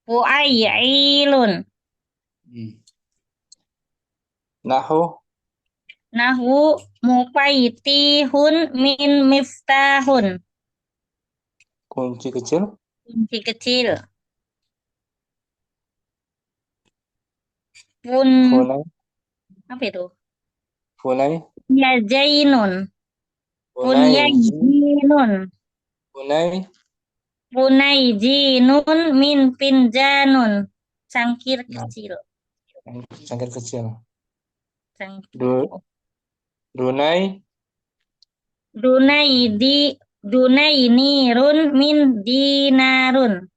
Speaker 2: fu'ailun.
Speaker 1: Hmm. Nahu
Speaker 2: Nahu mufaitihun, min miftahun,
Speaker 1: kunci kecil.
Speaker 2: kunci kecil. Pun,
Speaker 1: Funai,
Speaker 2: apa itu?
Speaker 1: funai,
Speaker 2: Yajainun,
Speaker 1: funai,
Speaker 2: punyajinun,
Speaker 1: funai.
Speaker 2: punaijinun, min pinjanun, cangkir
Speaker 1: Nah,
Speaker 2: kecil,
Speaker 1: yang cangkir kecil.
Speaker 2: cangkir.
Speaker 1: Du, Dunai,
Speaker 2: Dunaidi, Dunainirun, min dinarun,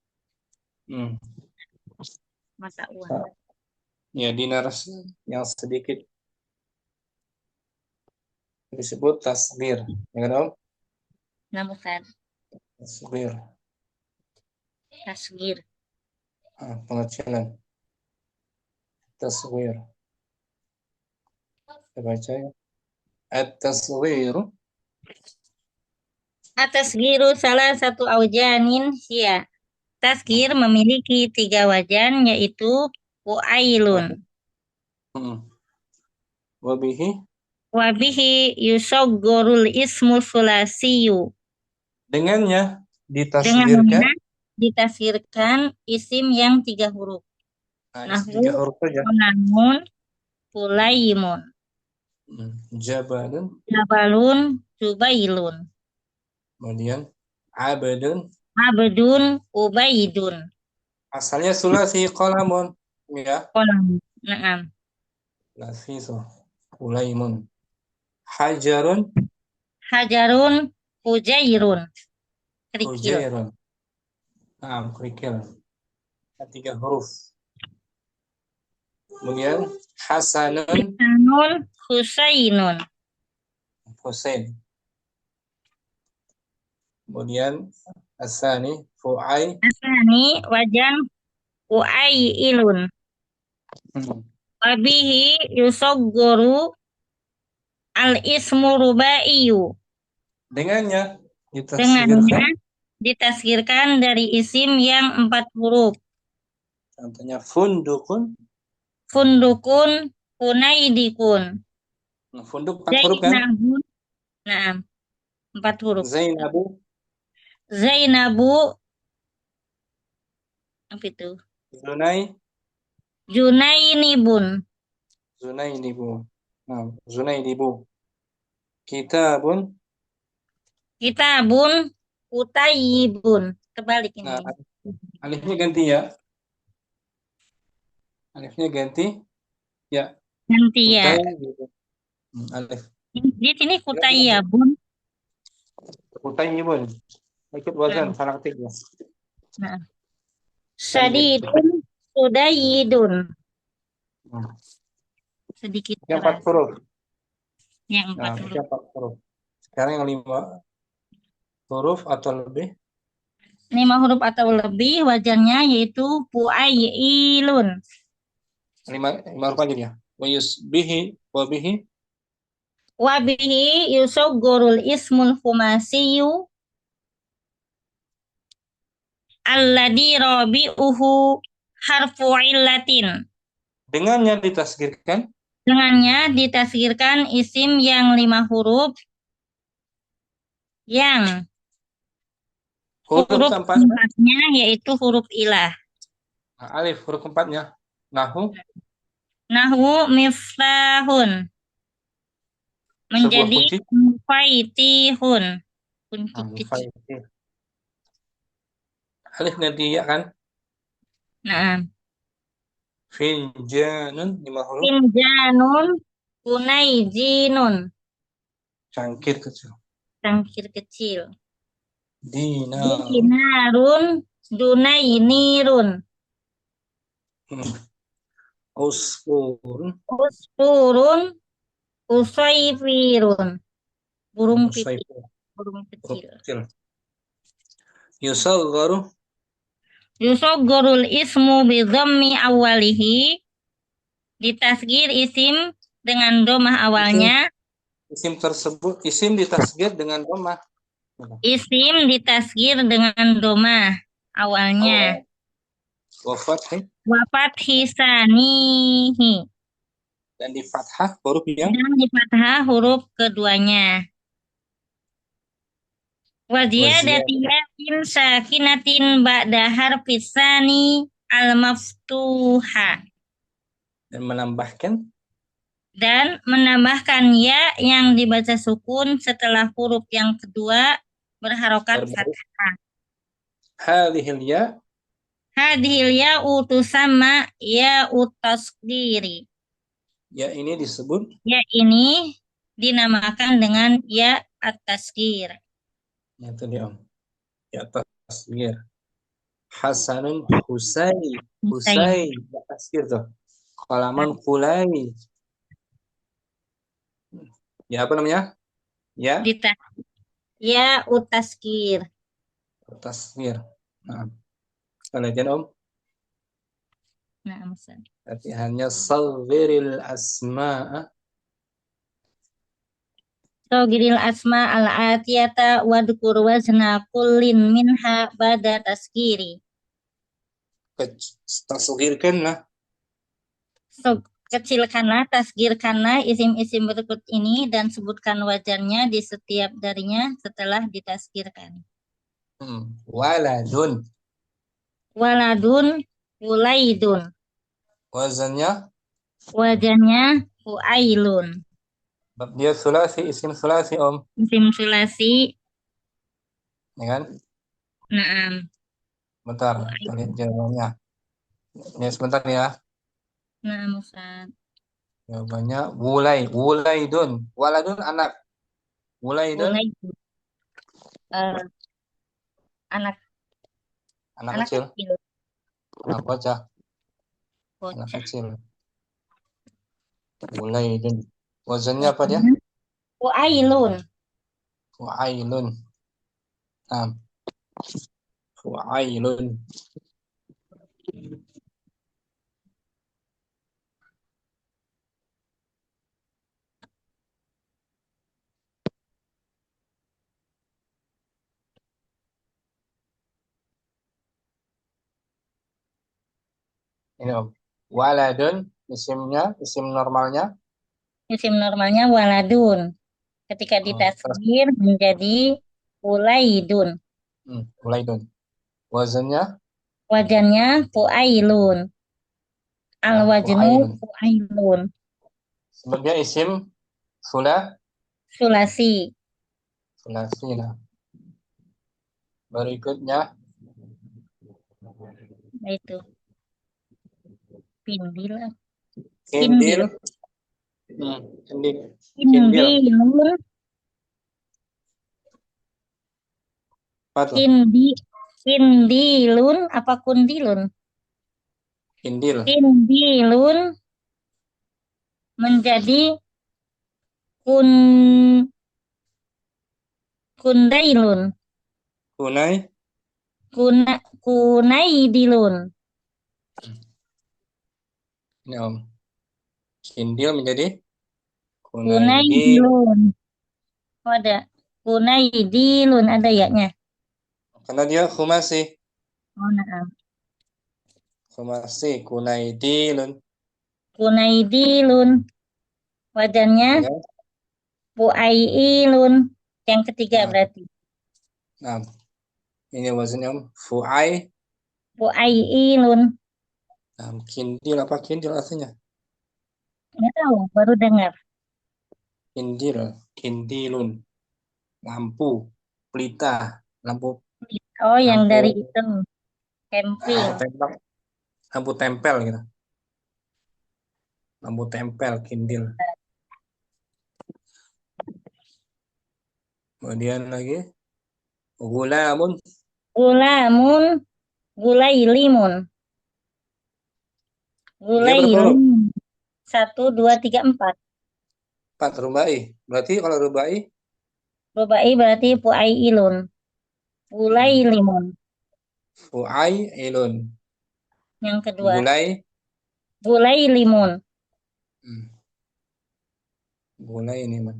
Speaker 1: hmm.
Speaker 2: mata uang.
Speaker 1: Ya dinar yang sedikit disebut tasbir. Ya kan Om?
Speaker 2: Namun
Speaker 1: Tasbir.
Speaker 2: tasgir.
Speaker 1: Pengecilan. Tasghir. Kita baca ya. At-tasghir.
Speaker 2: At-tasghiru salah satu aujanin hiya. Tasgir memiliki 3 wajan yaitu fu'ailun.
Speaker 1: Wabihi.
Speaker 2: Wabihi yusaggorul ismu sulasiyu.
Speaker 1: Dengannya ditasghirkan.
Speaker 2: Dengannya ditasgirkan isim yang 3 huruf.
Speaker 1: Nah, 3 huruf saja.
Speaker 2: Namun Fulaimun.
Speaker 1: Jabalun.
Speaker 2: Jabalun Jubailun.
Speaker 1: Kemudian abdun.
Speaker 2: Abdun Ubaidun.
Speaker 1: Asalnya sulasi qalamun. Ya.
Speaker 2: Kolam. Naam.
Speaker 1: Sulasi Fulaimun. Hajarun.
Speaker 2: Hajarun Hujairun. Kerikil.
Speaker 1: Hujairun. Kerikil. 3 huruf. Kemudian Hasanun.
Speaker 2: Hasanun Husainun.
Speaker 1: Husain. Kemudian Asani Fu'ai.
Speaker 2: Asani wajan Fu'ailun. Wabihi yusoggoru al-ismu rubaiyu.
Speaker 1: Dengannya
Speaker 2: ditasgirkan dari isim yang 4 huruf.
Speaker 1: Contohnya fundukun.
Speaker 2: Fundukun Hunaidikun.
Speaker 1: Funduk 4 huruf kan?
Speaker 2: Nah, 4 huruf.
Speaker 1: Zainabu.
Speaker 2: Apa itu?
Speaker 1: Junainibun. Kitabun.
Speaker 2: Utayibun. Kebalik ini.
Speaker 1: Alifnya ganti ya. Ya.
Speaker 2: Ganti ya.
Speaker 1: Alif.
Speaker 2: Di sini Kutayabun.
Speaker 1: Kutayibun. Ikut wazan salah ketik ya.
Speaker 2: Nah. Sadidun Sudayidun. Sedikit
Speaker 1: yang 4 huruf.
Speaker 2: Yang 4
Speaker 1: huruf. Sekarang yang 5 huruf atau lebih.
Speaker 2: 5 huruf atau lebih wajarnya yaitu fu'ailun.
Speaker 1: 5 huruf aja ya. Wabihi
Speaker 2: yusaggorul ismul khumasiyu alladhi rabi'uhu harfu illatin.
Speaker 1: Dengannya
Speaker 2: ditasgirkan isim yang 5 huruf yang huruf keempatnya yaitu huruf ilah.
Speaker 1: Alif huruf keempatnya. Nahu
Speaker 2: miftahun menjadi mufaitihun. Kunci kecil.
Speaker 1: Alif ganti ya kan?
Speaker 2: Nah.
Speaker 1: Finjanun 5 huruf.
Speaker 2: Finjanun Kunaijinun. Cangkir kecil. Dinarun Dunainirun.
Speaker 1: Usfurun
Speaker 2: Usaifirun. Burung kecil. Yusaggorul ismu bidhammi awalihi. Ditasgir isim dengan domah awalnya.
Speaker 1: Isim ditasgir dengan domah.
Speaker 2: Isim ditasgir dengan domah awalnya. Wafat hisanihi.
Speaker 1: Dan di fathah huruf
Speaker 2: keduanya. Waziyadatin sakinatin ba'da harfis tsani al-maftuha. Dan menambahkan ya yang dibaca sukun setelah huruf yang kedua berharokat fathah. Hadhil ya utusama ya utasgiri.
Speaker 1: Ya ini disebut.
Speaker 2: Ya ini dinamakan dengan ya at-tasghir.
Speaker 1: Ya tadi Om. Ya tasghir. Hasanun Husai ya tasghir tuh. Qalaman Qulai. Ya apa namanya? Ya.
Speaker 2: Ya utasghir.
Speaker 1: Tasghir. Nah. Lanjutkan Om.
Speaker 2: Nah, Ustaz.
Speaker 1: Latihannya saghiril asma'a.
Speaker 2: Sogiril asma al-atiyata wadkur wazna kullin minha bada taskiri.
Speaker 1: Tasghirkanlah.
Speaker 2: So, kecilkanlah, tasgirkanlah isim-isim berikut ini dan sebutkan wajannya di setiap darinya setelah ditasgirkan.
Speaker 1: Waladun.
Speaker 2: Waladun, wulaidun.
Speaker 1: Wazannya
Speaker 2: Wajannya fuailun.
Speaker 1: dia sulasi, isim sulasi Om,
Speaker 2: Isim sulasi,
Speaker 1: ya kan?
Speaker 2: naam.
Speaker 1: Bentar, kita lihat jawabannya. Ya sebentar ya.
Speaker 2: Naam, Ustaz.
Speaker 1: Jawabannya wulaidun. Waladun anak. Wulaidun
Speaker 2: Wulaidun. Eh, anak
Speaker 1: anak
Speaker 2: anak
Speaker 1: kecil.
Speaker 2: kecil.
Speaker 1: Anak bocah, anak
Speaker 2: Bocah.
Speaker 1: kecil. Wulaidun. Wazannya apa dia?
Speaker 2: Fuailun.
Speaker 1: Fuailun. Nah, fuailun. Ini Om. Waladun isimnya, isim normalnya.
Speaker 2: Isim normalnya waladun. Ketika
Speaker 1: Terus
Speaker 2: ditasgir menjadi wulaidun.
Speaker 1: Wulaidun. Wazannya
Speaker 2: Wajannya fuailun. Al-wajnu
Speaker 1: fuailun.
Speaker 2: fuailun.
Speaker 1: Sebenarnya isim
Speaker 2: Sulasi.
Speaker 1: sulasi. Nah, berikutnya
Speaker 2: Itu. Pindil.
Speaker 1: kindil.
Speaker 2: Kindil.
Speaker 1: Kindil. Kindil.
Speaker 2: Kindilun.
Speaker 1: Apa tuh?
Speaker 2: Kindilun. Apa kundilun?
Speaker 1: Kindil.
Speaker 2: Kindilun menjadi kun kundailun.
Speaker 1: Kunai.
Speaker 2: Kunaidilun.
Speaker 1: Ini Om. Kindil menjadi kunaidi.
Speaker 2: Kunaidilun. Oh, ada. Kunaidilun ada ya-nya.
Speaker 1: Karena dia khumasi.
Speaker 2: Oh, nah.
Speaker 1: Khumasi. Kunaidilun.
Speaker 2: Kunaidilun. Wajannya
Speaker 1: Ya.
Speaker 2: fuailun. Yang ketiga
Speaker 1: Nah,
Speaker 2: berarti.
Speaker 1: nah, ini wazannya Om. Fuai.
Speaker 2: Fuailun.
Speaker 1: Nah, kindil apa kindil artinya?
Speaker 2: Nggak tahu, baru dengar.
Speaker 1: Kindil. Kindilun. Lampu. Pelita. Lampu.
Speaker 2: Oh, yang
Speaker 1: Lampu.
Speaker 2: dari itu. Kempil.
Speaker 1: Lampu tempel. Lampu tempel gitu. Lampu tempel. Kindil. Kemudian lagi. Gulamun.
Speaker 2: Gulamun. Gulailimun.
Speaker 1: Dia berapa huruf?
Speaker 2: Gulailimun. 1, 2, 3, 4.
Speaker 1: 4 rubai. Berarti kalau rubai
Speaker 2: Rubai berarti fuailun. Gulailimun.
Speaker 1: fuai ilun.
Speaker 2: Yang kedua.
Speaker 1: Gulai.
Speaker 2: Gulailimun.
Speaker 1: Hmm. Gulai ini man.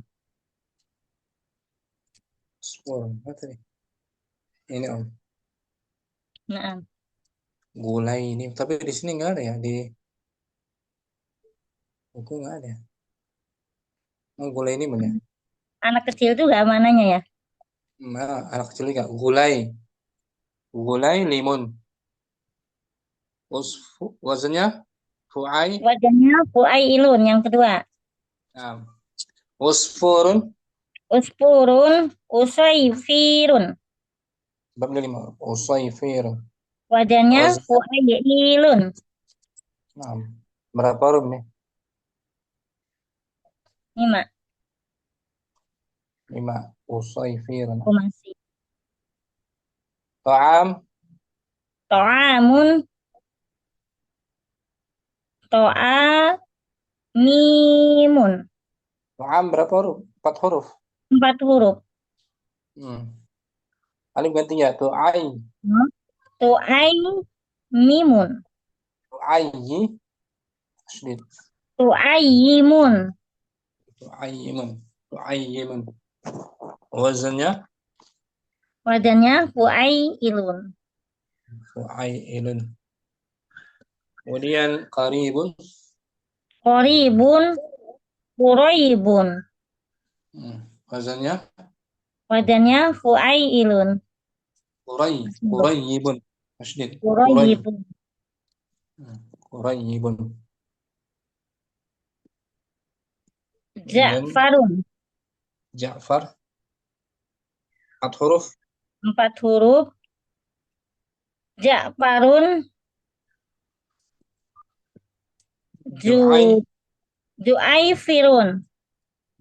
Speaker 1: Spor. Apa tadi? Ini Om.
Speaker 2: Nah,
Speaker 1: Gulai ini. Tapi di sini nggak ada ya. Di buku nggak ada. Oh, gulai ini mana?
Speaker 2: anak kecil juga mananya ya?
Speaker 1: Anak kecil nggak. Gulai. Gulai limun. Wazannya fuai.
Speaker 2: Wajannya fuailun yang kedua.
Speaker 1: Nah. Usfurun.
Speaker 2: Uspurun, usaifirun.
Speaker 1: Babnya 5 huruf. Usaifir.
Speaker 2: Wajannya
Speaker 1: Wazan.
Speaker 2: fuailun.
Speaker 1: Nah. Berapa huruf nih?
Speaker 2: 5.
Speaker 1: 5. Usaifir.
Speaker 2: Aku masih.
Speaker 1: Ta'am.
Speaker 2: To'amun, to'amimun.
Speaker 1: Ta'am berapa huruf? 4 huruf.
Speaker 2: 4 huruf.
Speaker 1: Alif ganti ya. Tu'ai.
Speaker 2: To'aimimun.
Speaker 1: tu'ayyi tasydid
Speaker 2: tu'ayyimun.
Speaker 1: tu'ayyimun tu'ayyimun wazannya
Speaker 2: Wadannya fu'ailun.
Speaker 1: fu'ailun. Kemudian qaribun
Speaker 2: Qoribun, quraibun.
Speaker 1: wazannya
Speaker 2: Wadannya fu'ailun.
Speaker 1: qurayyibun tasydid
Speaker 2: Quraibun.
Speaker 1: qurayyibun. Kemudian
Speaker 2: Ja'farun.
Speaker 1: Ja'far 4 huruf
Speaker 2: 4 huruf. Ja'farun.
Speaker 1: Ju'ay
Speaker 2: Ju'aifirun.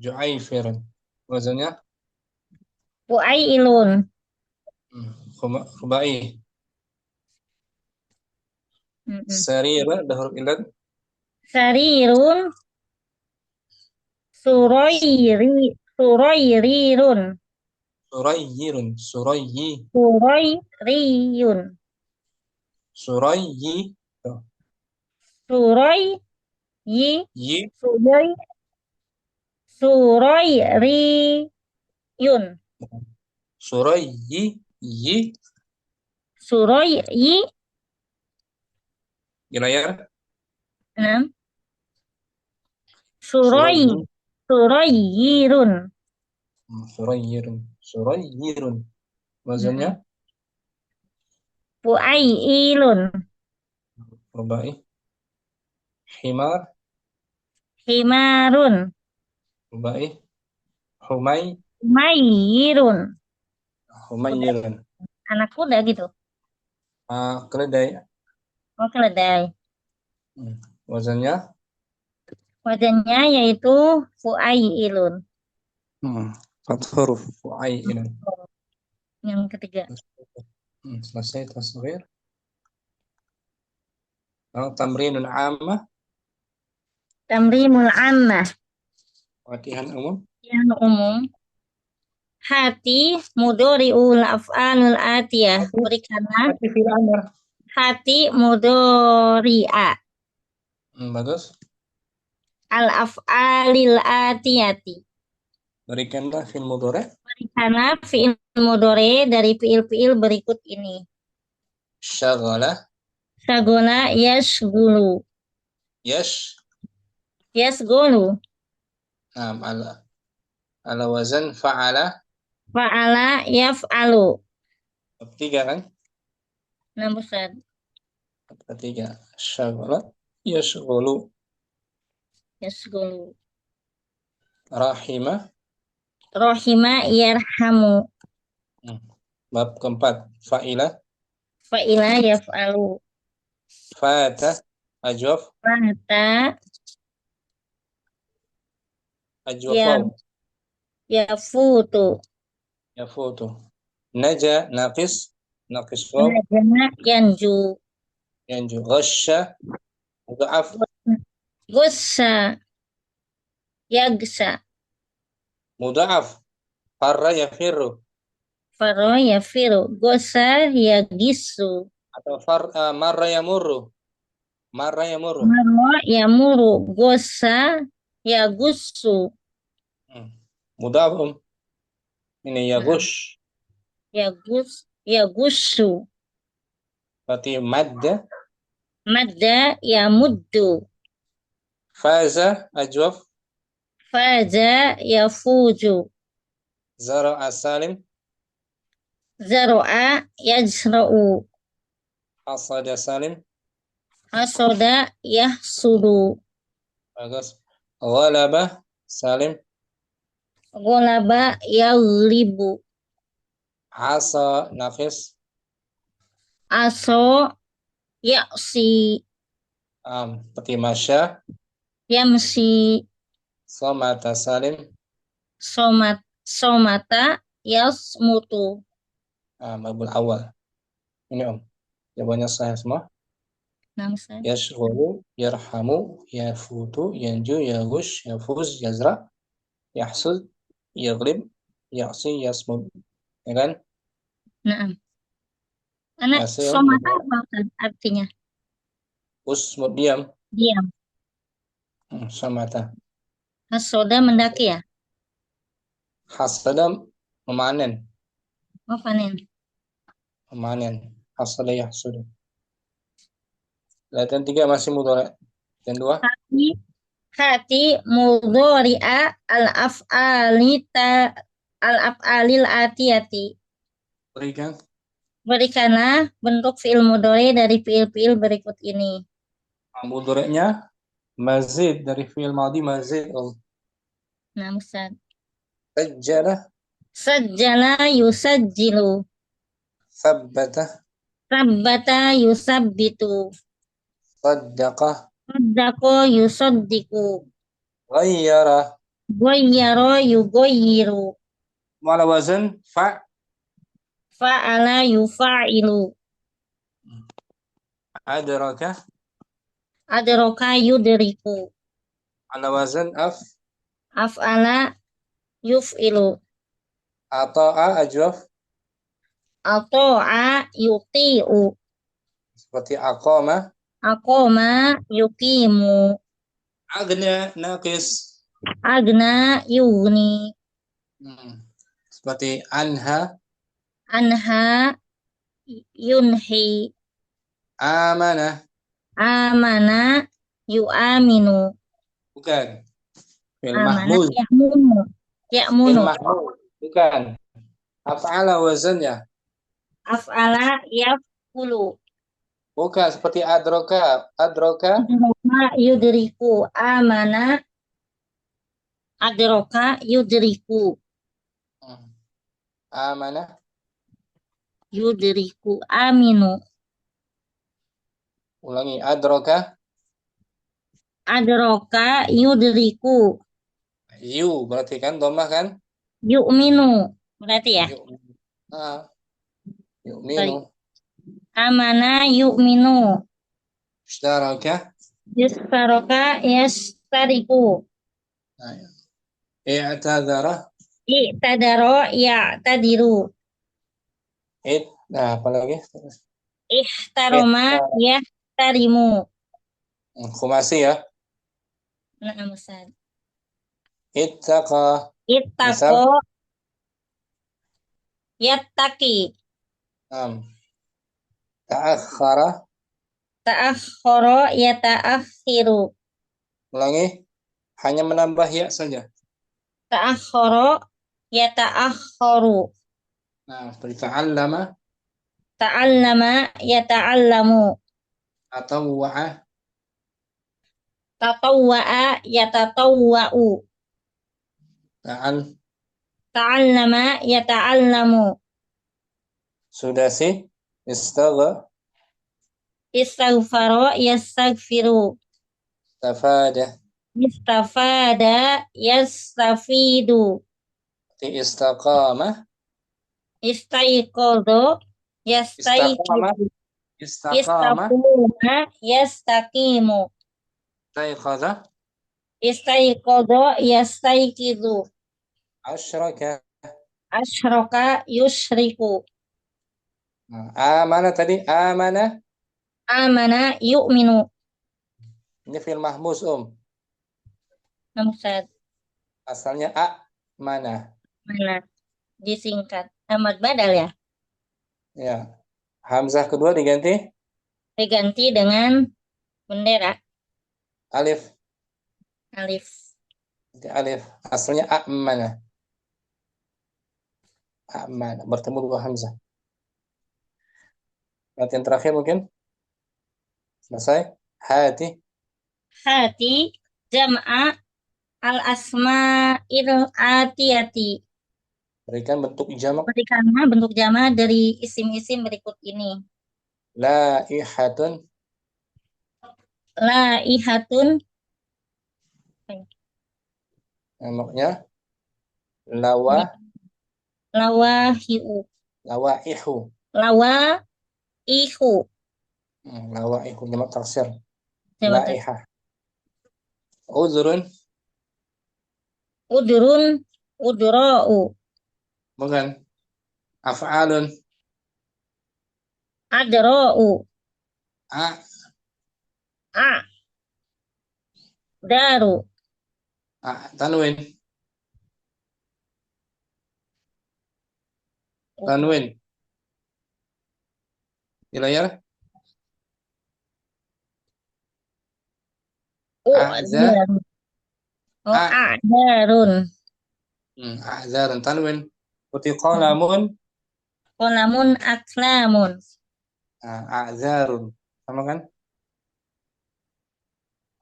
Speaker 1: Ju'aifirun wazannya
Speaker 2: Fu'ailun.
Speaker 1: Rubai. Sarira ada huruf ilad
Speaker 2: Sarirun. Surairirun.
Speaker 1: Surayyirun
Speaker 2: Surairiyun.
Speaker 1: Surayyi
Speaker 2: Suraiyi.
Speaker 1: yi
Speaker 2: Surairiyun.
Speaker 1: Surayyi yi
Speaker 2: Suraiyi.
Speaker 1: di layar
Speaker 2: Enam. Suraiyirun.
Speaker 1: Surayyirun wazannya
Speaker 2: Fu'ailun.
Speaker 1: Rubai. Himar
Speaker 2: Himarun.
Speaker 1: Rubai. Humayyirun
Speaker 2: Humayyirun. Anak kuda gitu.
Speaker 1: Keledai.
Speaker 2: Oh, keledai.
Speaker 1: Wazannya
Speaker 2: Wajannya yaitu fu'ailun.
Speaker 1: 4 huruf fu'ailun.
Speaker 2: Yang ketiga.
Speaker 1: Selesai tasghir. Tamrinun ammah.
Speaker 2: Tamrinul ammah.
Speaker 1: Latihan umum.
Speaker 2: Yang umum. Hati mudhari'ul af'alul atiyah. Berikanlah
Speaker 1: Hati fil amr.
Speaker 2: hati mudhari'a.
Speaker 1: Bagus.
Speaker 2: Al af'alil atiyati.
Speaker 1: Berikanlah fil mudhari'.
Speaker 2: Berikanlah fi'il mudhari dari fi'il-fi'il berikut ini.
Speaker 1: Syaghala.
Speaker 2: Syaghala yashgulu. Yashgulu.
Speaker 1: Ala wazan fa'ala.
Speaker 2: Fa'ala yaf'alu.
Speaker 1: 3 kan?
Speaker 2: Nah, Ustaz.
Speaker 1: 3. Syaghala yashghulu.
Speaker 2: Yashgulu.
Speaker 1: Rahimah.
Speaker 2: Rohima yarhamu.
Speaker 1: Bab keempat. Fa'ila.
Speaker 2: Fa'ila yaf'alu.
Speaker 1: Fata. Ajwaf.
Speaker 2: Fata
Speaker 1: Ajwafaw.
Speaker 2: yafutu.
Speaker 1: Yafutu. Naja. Naqis. Naqis waw.
Speaker 2: Najana yanju.
Speaker 1: Yanju. Ghasya. Mudha'af.
Speaker 2: Gussa yagsa.
Speaker 1: Mudha'af. Farra yafirru.
Speaker 2: Faro yafiru. Gussa yagisu.
Speaker 1: Atau marra yamurru. Marra yamurru.
Speaker 2: Maro yamuru. Gussa yagusu.
Speaker 1: Mudha'af. Ini yagush.
Speaker 2: Yagusu.
Speaker 1: Berarti madda.
Speaker 2: Madda yamuddu.
Speaker 1: Faza. Ajwaf.
Speaker 2: Faza yafuju.
Speaker 1: Zara'a salim.
Speaker 2: Zaro'a yajra'u.
Speaker 1: Hasada salim.
Speaker 2: Hasoda yahsudu.
Speaker 1: Bagus. Ghalaba salim.
Speaker 2: Gholaba yaghlibu.
Speaker 1: Asa nafis.
Speaker 2: Aso ya'si.
Speaker 1: Seperti masya.
Speaker 2: Yamsi.
Speaker 1: Somata salim.
Speaker 2: Somata yasmutu.
Speaker 1: Mabul awal. Ini jawabannya sahih semua.
Speaker 2: Namsa.
Speaker 1: Yashghulu, yarhamu, yafutu, yanju, yagush, yafuz, yazra, yahsud, yaghlib, ya'si, yasmud. Ya kan?
Speaker 2: Nah. Anak
Speaker 1: Yasir,
Speaker 2: somata apa artinya?
Speaker 1: Usmut diam.
Speaker 2: diam.
Speaker 1: Samata.
Speaker 2: Hasoda mendaki ya.
Speaker 1: Hasada memanen.
Speaker 2: Oh, panen.
Speaker 1: Memanen. Hasada yahsudu. Latihan 3 masih mudhari. Latihan 2.
Speaker 2: Hati hati mudhari'a al-af'alil atiyati.
Speaker 1: Berikan.
Speaker 2: Berikanlah bentuk fi'il mudhari dari fi'il-fi'il berikut ini.
Speaker 1: Mudhari'nya mazid dari fi'il madhi mazid.
Speaker 2: Nah, Ustaz.
Speaker 1: Sajjala.
Speaker 2: Sajjala yusajjilu.
Speaker 1: Thabbata.
Speaker 2: Sabbata yusabbitu.
Speaker 1: Saddaqa.
Speaker 2: Saddaqa yusaddiqu.
Speaker 1: Ghayyara.
Speaker 2: Ghayyara yughayyiru.
Speaker 1: Ala wazan fa.
Speaker 2: Fa'ala yufa'ilu.
Speaker 1: Adraka.
Speaker 2: Adraka yudriku.
Speaker 1: Ala wazan af.
Speaker 2: Af'ala yuf'ilu.
Speaker 1: Ata'a ajwaf.
Speaker 2: Ata'a yuti'u.
Speaker 1: Seperti aqama.
Speaker 2: Aqama yuqimu.
Speaker 1: Agna naqis.
Speaker 2: Agna yugni.
Speaker 1: Seperti anha.
Speaker 2: Anha yunhi.
Speaker 1: Amana.
Speaker 2: Amana yu'aminu.
Speaker 1: Bukan. Fi'il
Speaker 2: Amana
Speaker 1: mahmud.
Speaker 2: ya'munu.
Speaker 1: Fi'il
Speaker 2: Ya'munu.
Speaker 1: mahmud. Bukan. Af'ala wazannya.
Speaker 2: Af'ala yaf'ulu.
Speaker 1: Bukan seperti adroka. Adroka.
Speaker 2: Adraka yudriku. Amana. Adraka yudriku.
Speaker 1: Amana.
Speaker 2: Yudriku. Aminu.
Speaker 1: Ulangi. Adroka.
Speaker 2: Adraka yudriku.
Speaker 1: Yu berarti kan domah kan?
Speaker 2: Yu'minu. Berarti ya?
Speaker 1: Yu'minu.
Speaker 2: Amana yu'minu.
Speaker 1: Ishtaraka.
Speaker 2: Yustaraka yastariku.
Speaker 1: I'tadara.
Speaker 2: I'tadaro ya'tadiru.
Speaker 1: Nah, apa lagi?
Speaker 2: Ihtaroma yahtarimu.
Speaker 1: Khumasi ya.
Speaker 2: Nah, Ustaz.
Speaker 1: Ittaqa.
Speaker 2: Ittaqo yattaqi.
Speaker 1: Ta'akhkhara.
Speaker 2: Ta'akhkhara yata'akhiru.
Speaker 1: Ulangi. Hanya menambah ya saja.
Speaker 2: Ta'akhkhara yata'akhkharu.
Speaker 1: Nah, seperti ta'allama.
Speaker 2: Ta'allama yata'allamu.
Speaker 1: Tatawwa'a.
Speaker 2: Tatawwa'a yatatawwa'u. Ta'allama yata'allamu.
Speaker 1: Sudah sih.
Speaker 2: Istaghfara yastaghfiru.
Speaker 1: Istafada.
Speaker 2: Istafada yastafidu.
Speaker 1: Istaqama.
Speaker 2: Istaiqadha yastaiqidu.
Speaker 1: Istaqama.
Speaker 2: Istaquma yastaqimu.
Speaker 1: Istaiqadha.
Speaker 2: Istaiqadha yastaiqidu.
Speaker 1: Asyraka.
Speaker 2: Asyraka yusyriku.
Speaker 1: Amana tadi. Amana.
Speaker 2: Amana yu'minu.
Speaker 1: Ini fi'il mahmuz
Speaker 2: Ustaz.
Speaker 1: Asalnya mana?
Speaker 2: Mana? Disingkat. Amat badal ya?
Speaker 1: Ya. Hamzah kedua diganti?
Speaker 2: Diganti dengan bendera.
Speaker 1: Alif.
Speaker 2: Alif.
Speaker 1: Alif. Asalnya mana? Mana. Bertemu dua hamzah. Latihan terakhir mungkin? Selesai? Hati.
Speaker 2: Hati jam'a al-asma'il atiyati.
Speaker 1: Berikan bentuk jamak.
Speaker 2: Berikanlah bentuk jamak dari isim-isim berikut ini.
Speaker 1: Laihatun.
Speaker 2: Laihatun.
Speaker 1: Jamaknya
Speaker 2: Lawahiu.
Speaker 1: Lawaihu.
Speaker 2: Lawaihu.
Speaker 1: Lawaihu jamak taksir.
Speaker 2: Jamak
Speaker 1: Laihah. Udhrun.
Speaker 2: Udurun. Udura'u.
Speaker 1: Bukan. Af'alun.
Speaker 2: Adra'u. A. Daru.
Speaker 1: Tanwin. Tanwin. Di layar. A'za.
Speaker 2: Darun. Oh,
Speaker 1: A.
Speaker 2: Darun.
Speaker 1: A'zarun. Tanwin. Putih qalamun.
Speaker 2: Kolamun aklamun.
Speaker 1: A'zarun. Sama kan?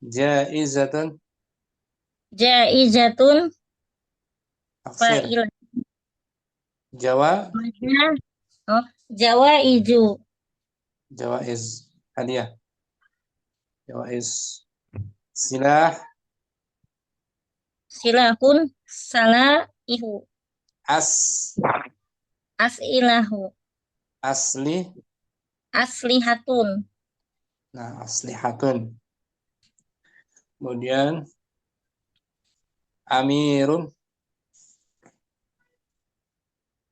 Speaker 1: Jaizatun.
Speaker 2: Jaizatun.
Speaker 1: Aksir.
Speaker 2: Fa'il.
Speaker 1: Jawa.
Speaker 2: Oh, Jawaiju.
Speaker 1: Jawaiz. Hadiah. Jawaiz. Silah.
Speaker 2: Silahun salaihu.
Speaker 1: As.
Speaker 2: As'ilahu.
Speaker 1: Asli.
Speaker 2: Aslihatun.
Speaker 1: Aslihatun. Kemudian amirun.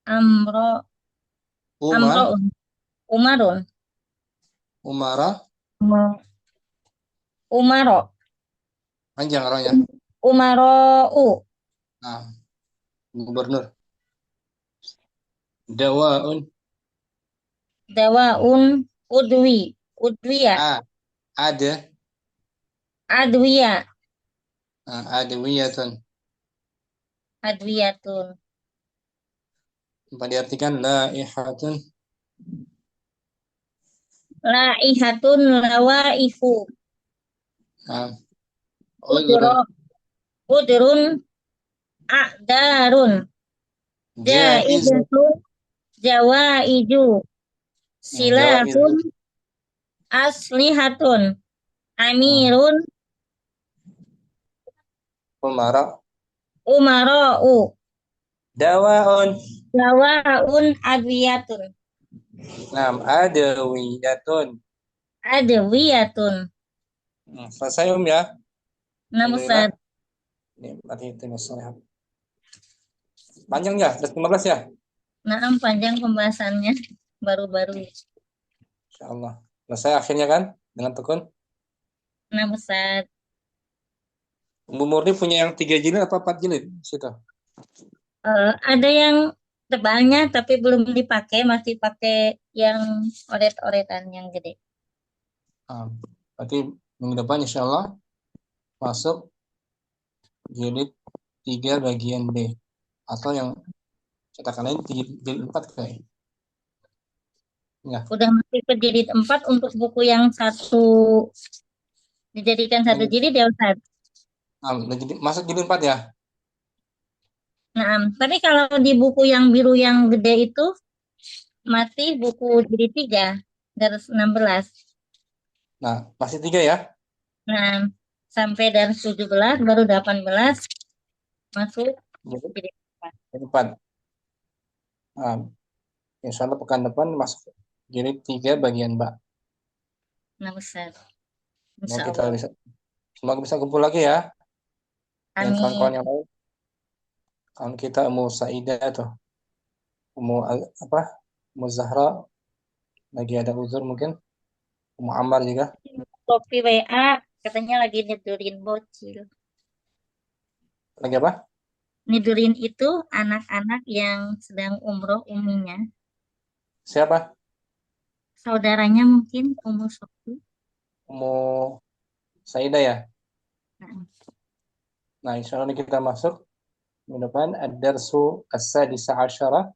Speaker 2: Amro.
Speaker 1: Umar.
Speaker 2: Amroun. Umarun.
Speaker 1: Umara.
Speaker 2: Umaro.
Speaker 1: Panjang orangnya.
Speaker 2: Umarou.
Speaker 1: Gubernur. Dawaun.
Speaker 2: Dawaun udwi. Udwiya.
Speaker 1: Ada.
Speaker 2: Adwiya.
Speaker 1: Adwiyatun.
Speaker 2: Adwiyatun.
Speaker 1: Diartikan laihatun.
Speaker 2: Laihatun lawaifu.
Speaker 1: Udrun.
Speaker 2: Udrun a'darun.
Speaker 1: Jaiz.
Speaker 2: Jaizatun jawaiju. Silahun aslihatun. Amirun
Speaker 1: Umara.
Speaker 2: umara'u.
Speaker 1: Dawaun.
Speaker 2: Dawaun adwiyatun.
Speaker 1: Adawiyatun.
Speaker 2: Adwiyatun.
Speaker 1: Selesai ya.
Speaker 2: Namusad.
Speaker 1: Ini berarti itu masalah. Panjang ya, 15 ya.
Speaker 2: Naam panjang pembahasannya baru-baru.
Speaker 1: Insyaallah. Selesai akhirnya kan dengan tekun.
Speaker 2: Namusad.
Speaker 1: Ummu Murni punya yang 3 jilid apa 4 jilid? Situ.
Speaker 2: Ada yang tebalnya tapi belum dipakai, masih pakai yang oret-oretan yang gede.
Speaker 1: Berarti minggu depan insyaallah masuk jilid 3 bagian B atau yang cetakan lain jilid 4 kayak. Ya.
Speaker 2: Udah masih ke jilid 4 untuk buku yang satu dijadikan satu jilid ya Ustaz.
Speaker 1: Masuk jilid 4 ya.
Speaker 2: Nah, tapi kalau di buku yang biru yang gede itu masih buku jilid 3 garis 16.
Speaker 1: Nah, masih 3 ya.
Speaker 2: Nah, sampai dari 17 baru 18 masuk jilid
Speaker 1: 4. Insya Allah pekan depan masuk jilid 3 bagian B.
Speaker 2: Nah, Ustaz.
Speaker 1: Semoga bisa kumpul lagi ya.
Speaker 2: Amin.
Speaker 1: Dengan kawan-kawan yang lain. Kawan kita Ummu Saidah tuh. Ummu Zahra lagi ada uzur mungkin. Ummu Ammar juga.
Speaker 2: Kopi WA katanya lagi nidurin bocil.
Speaker 1: Lagi apa?
Speaker 2: Nidurin itu anak-anak yang sedang umroh uminya.
Speaker 1: Siapa?
Speaker 2: Saudaranya mungkin Ummu Sofi.
Speaker 1: Ummu Saidah ya. Nah, insya Allah kita masuk minggu depan ad-darsu as-sadisa asyara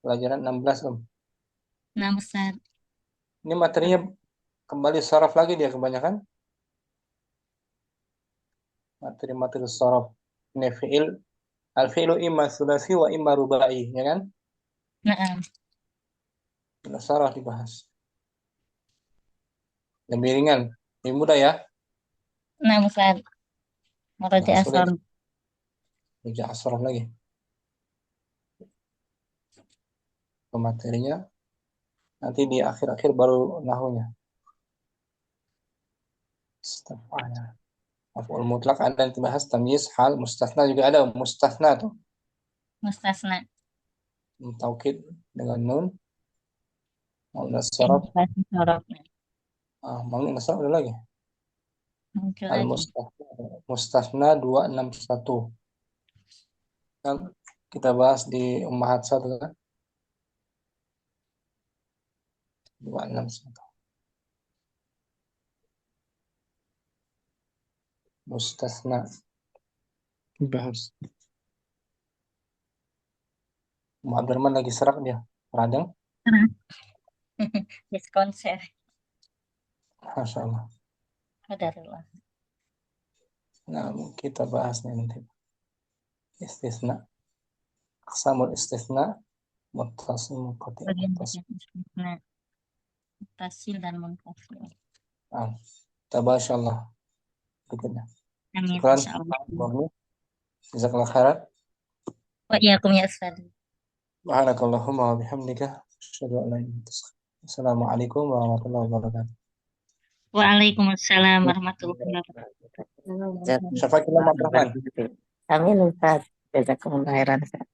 Speaker 1: pelajaran 16
Speaker 2: Nah, besar.
Speaker 1: Ini materinya kembali sharaf lagi dia kebanyakan. Materi-materi sharaf. Ini fi'il. Al-fi'lu imma sulasi wa imma rubai, ya kan? Nah. Sharaf dibahas. Lebih ringan, lebih mudah ya.
Speaker 2: Nah, besar. Meraja asal.
Speaker 1: Meraja asal lagi. Materinya nanti di akhir-akhir baru nahunya. Istafa'ala. Maf'ul mutlak ada yang dibahas, tamyiz, hal, mustasna juga ada. Mustasna tuh.
Speaker 2: Mustasna.
Speaker 1: Taukid dengan nun. Mau nasarab. Mau nasarab ada lagi.
Speaker 2: Muncul lagi.
Speaker 1: Mustasna 261. Kan kita bahas di Ummahat 1 kan? 261. Mustasna. Bahas. Abdurrahman lagi serak dia. Radang.
Speaker 2: Diskonser.
Speaker 1: Masya Allah.
Speaker 2: Qadarullah.
Speaker 1: Nah, kita bahasnya nanti. Istisna. Aqsamul istisna. Muttasil, munqati', muttasil.
Speaker 2: Bagian-bagian istisna. Muttasil dan munfasil.
Speaker 1: Nah, kita bahas insyaallah berikutnya.
Speaker 2: Amin.
Speaker 1: Syukran.
Speaker 2: Insyaallah.
Speaker 1: Jazakallah khairan.
Speaker 2: Wa iyyakum ya Ustaz.
Speaker 1: Subhanakallahumma wa bihamdika asyhadu an la ilaha illa anta astaghfiruka. Assalamualaikum warahmatullahi wabarakatuh.
Speaker 2: Waalaikumsalam warahmatullahi wabarakatuh.
Speaker 1: Syafaqillah Abdurrahman.
Speaker 4: Amin Ustaz. Jazakumullah khairan Ustaz.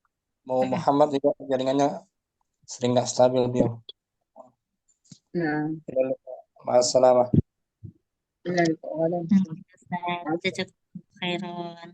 Speaker 1: Mau Muhammad juga jaringannya sering nggak stabil dia.
Speaker 3: Nah,
Speaker 1: Ma'assalamah.
Speaker 3: benar.
Speaker 2: Jazakumullah khairan.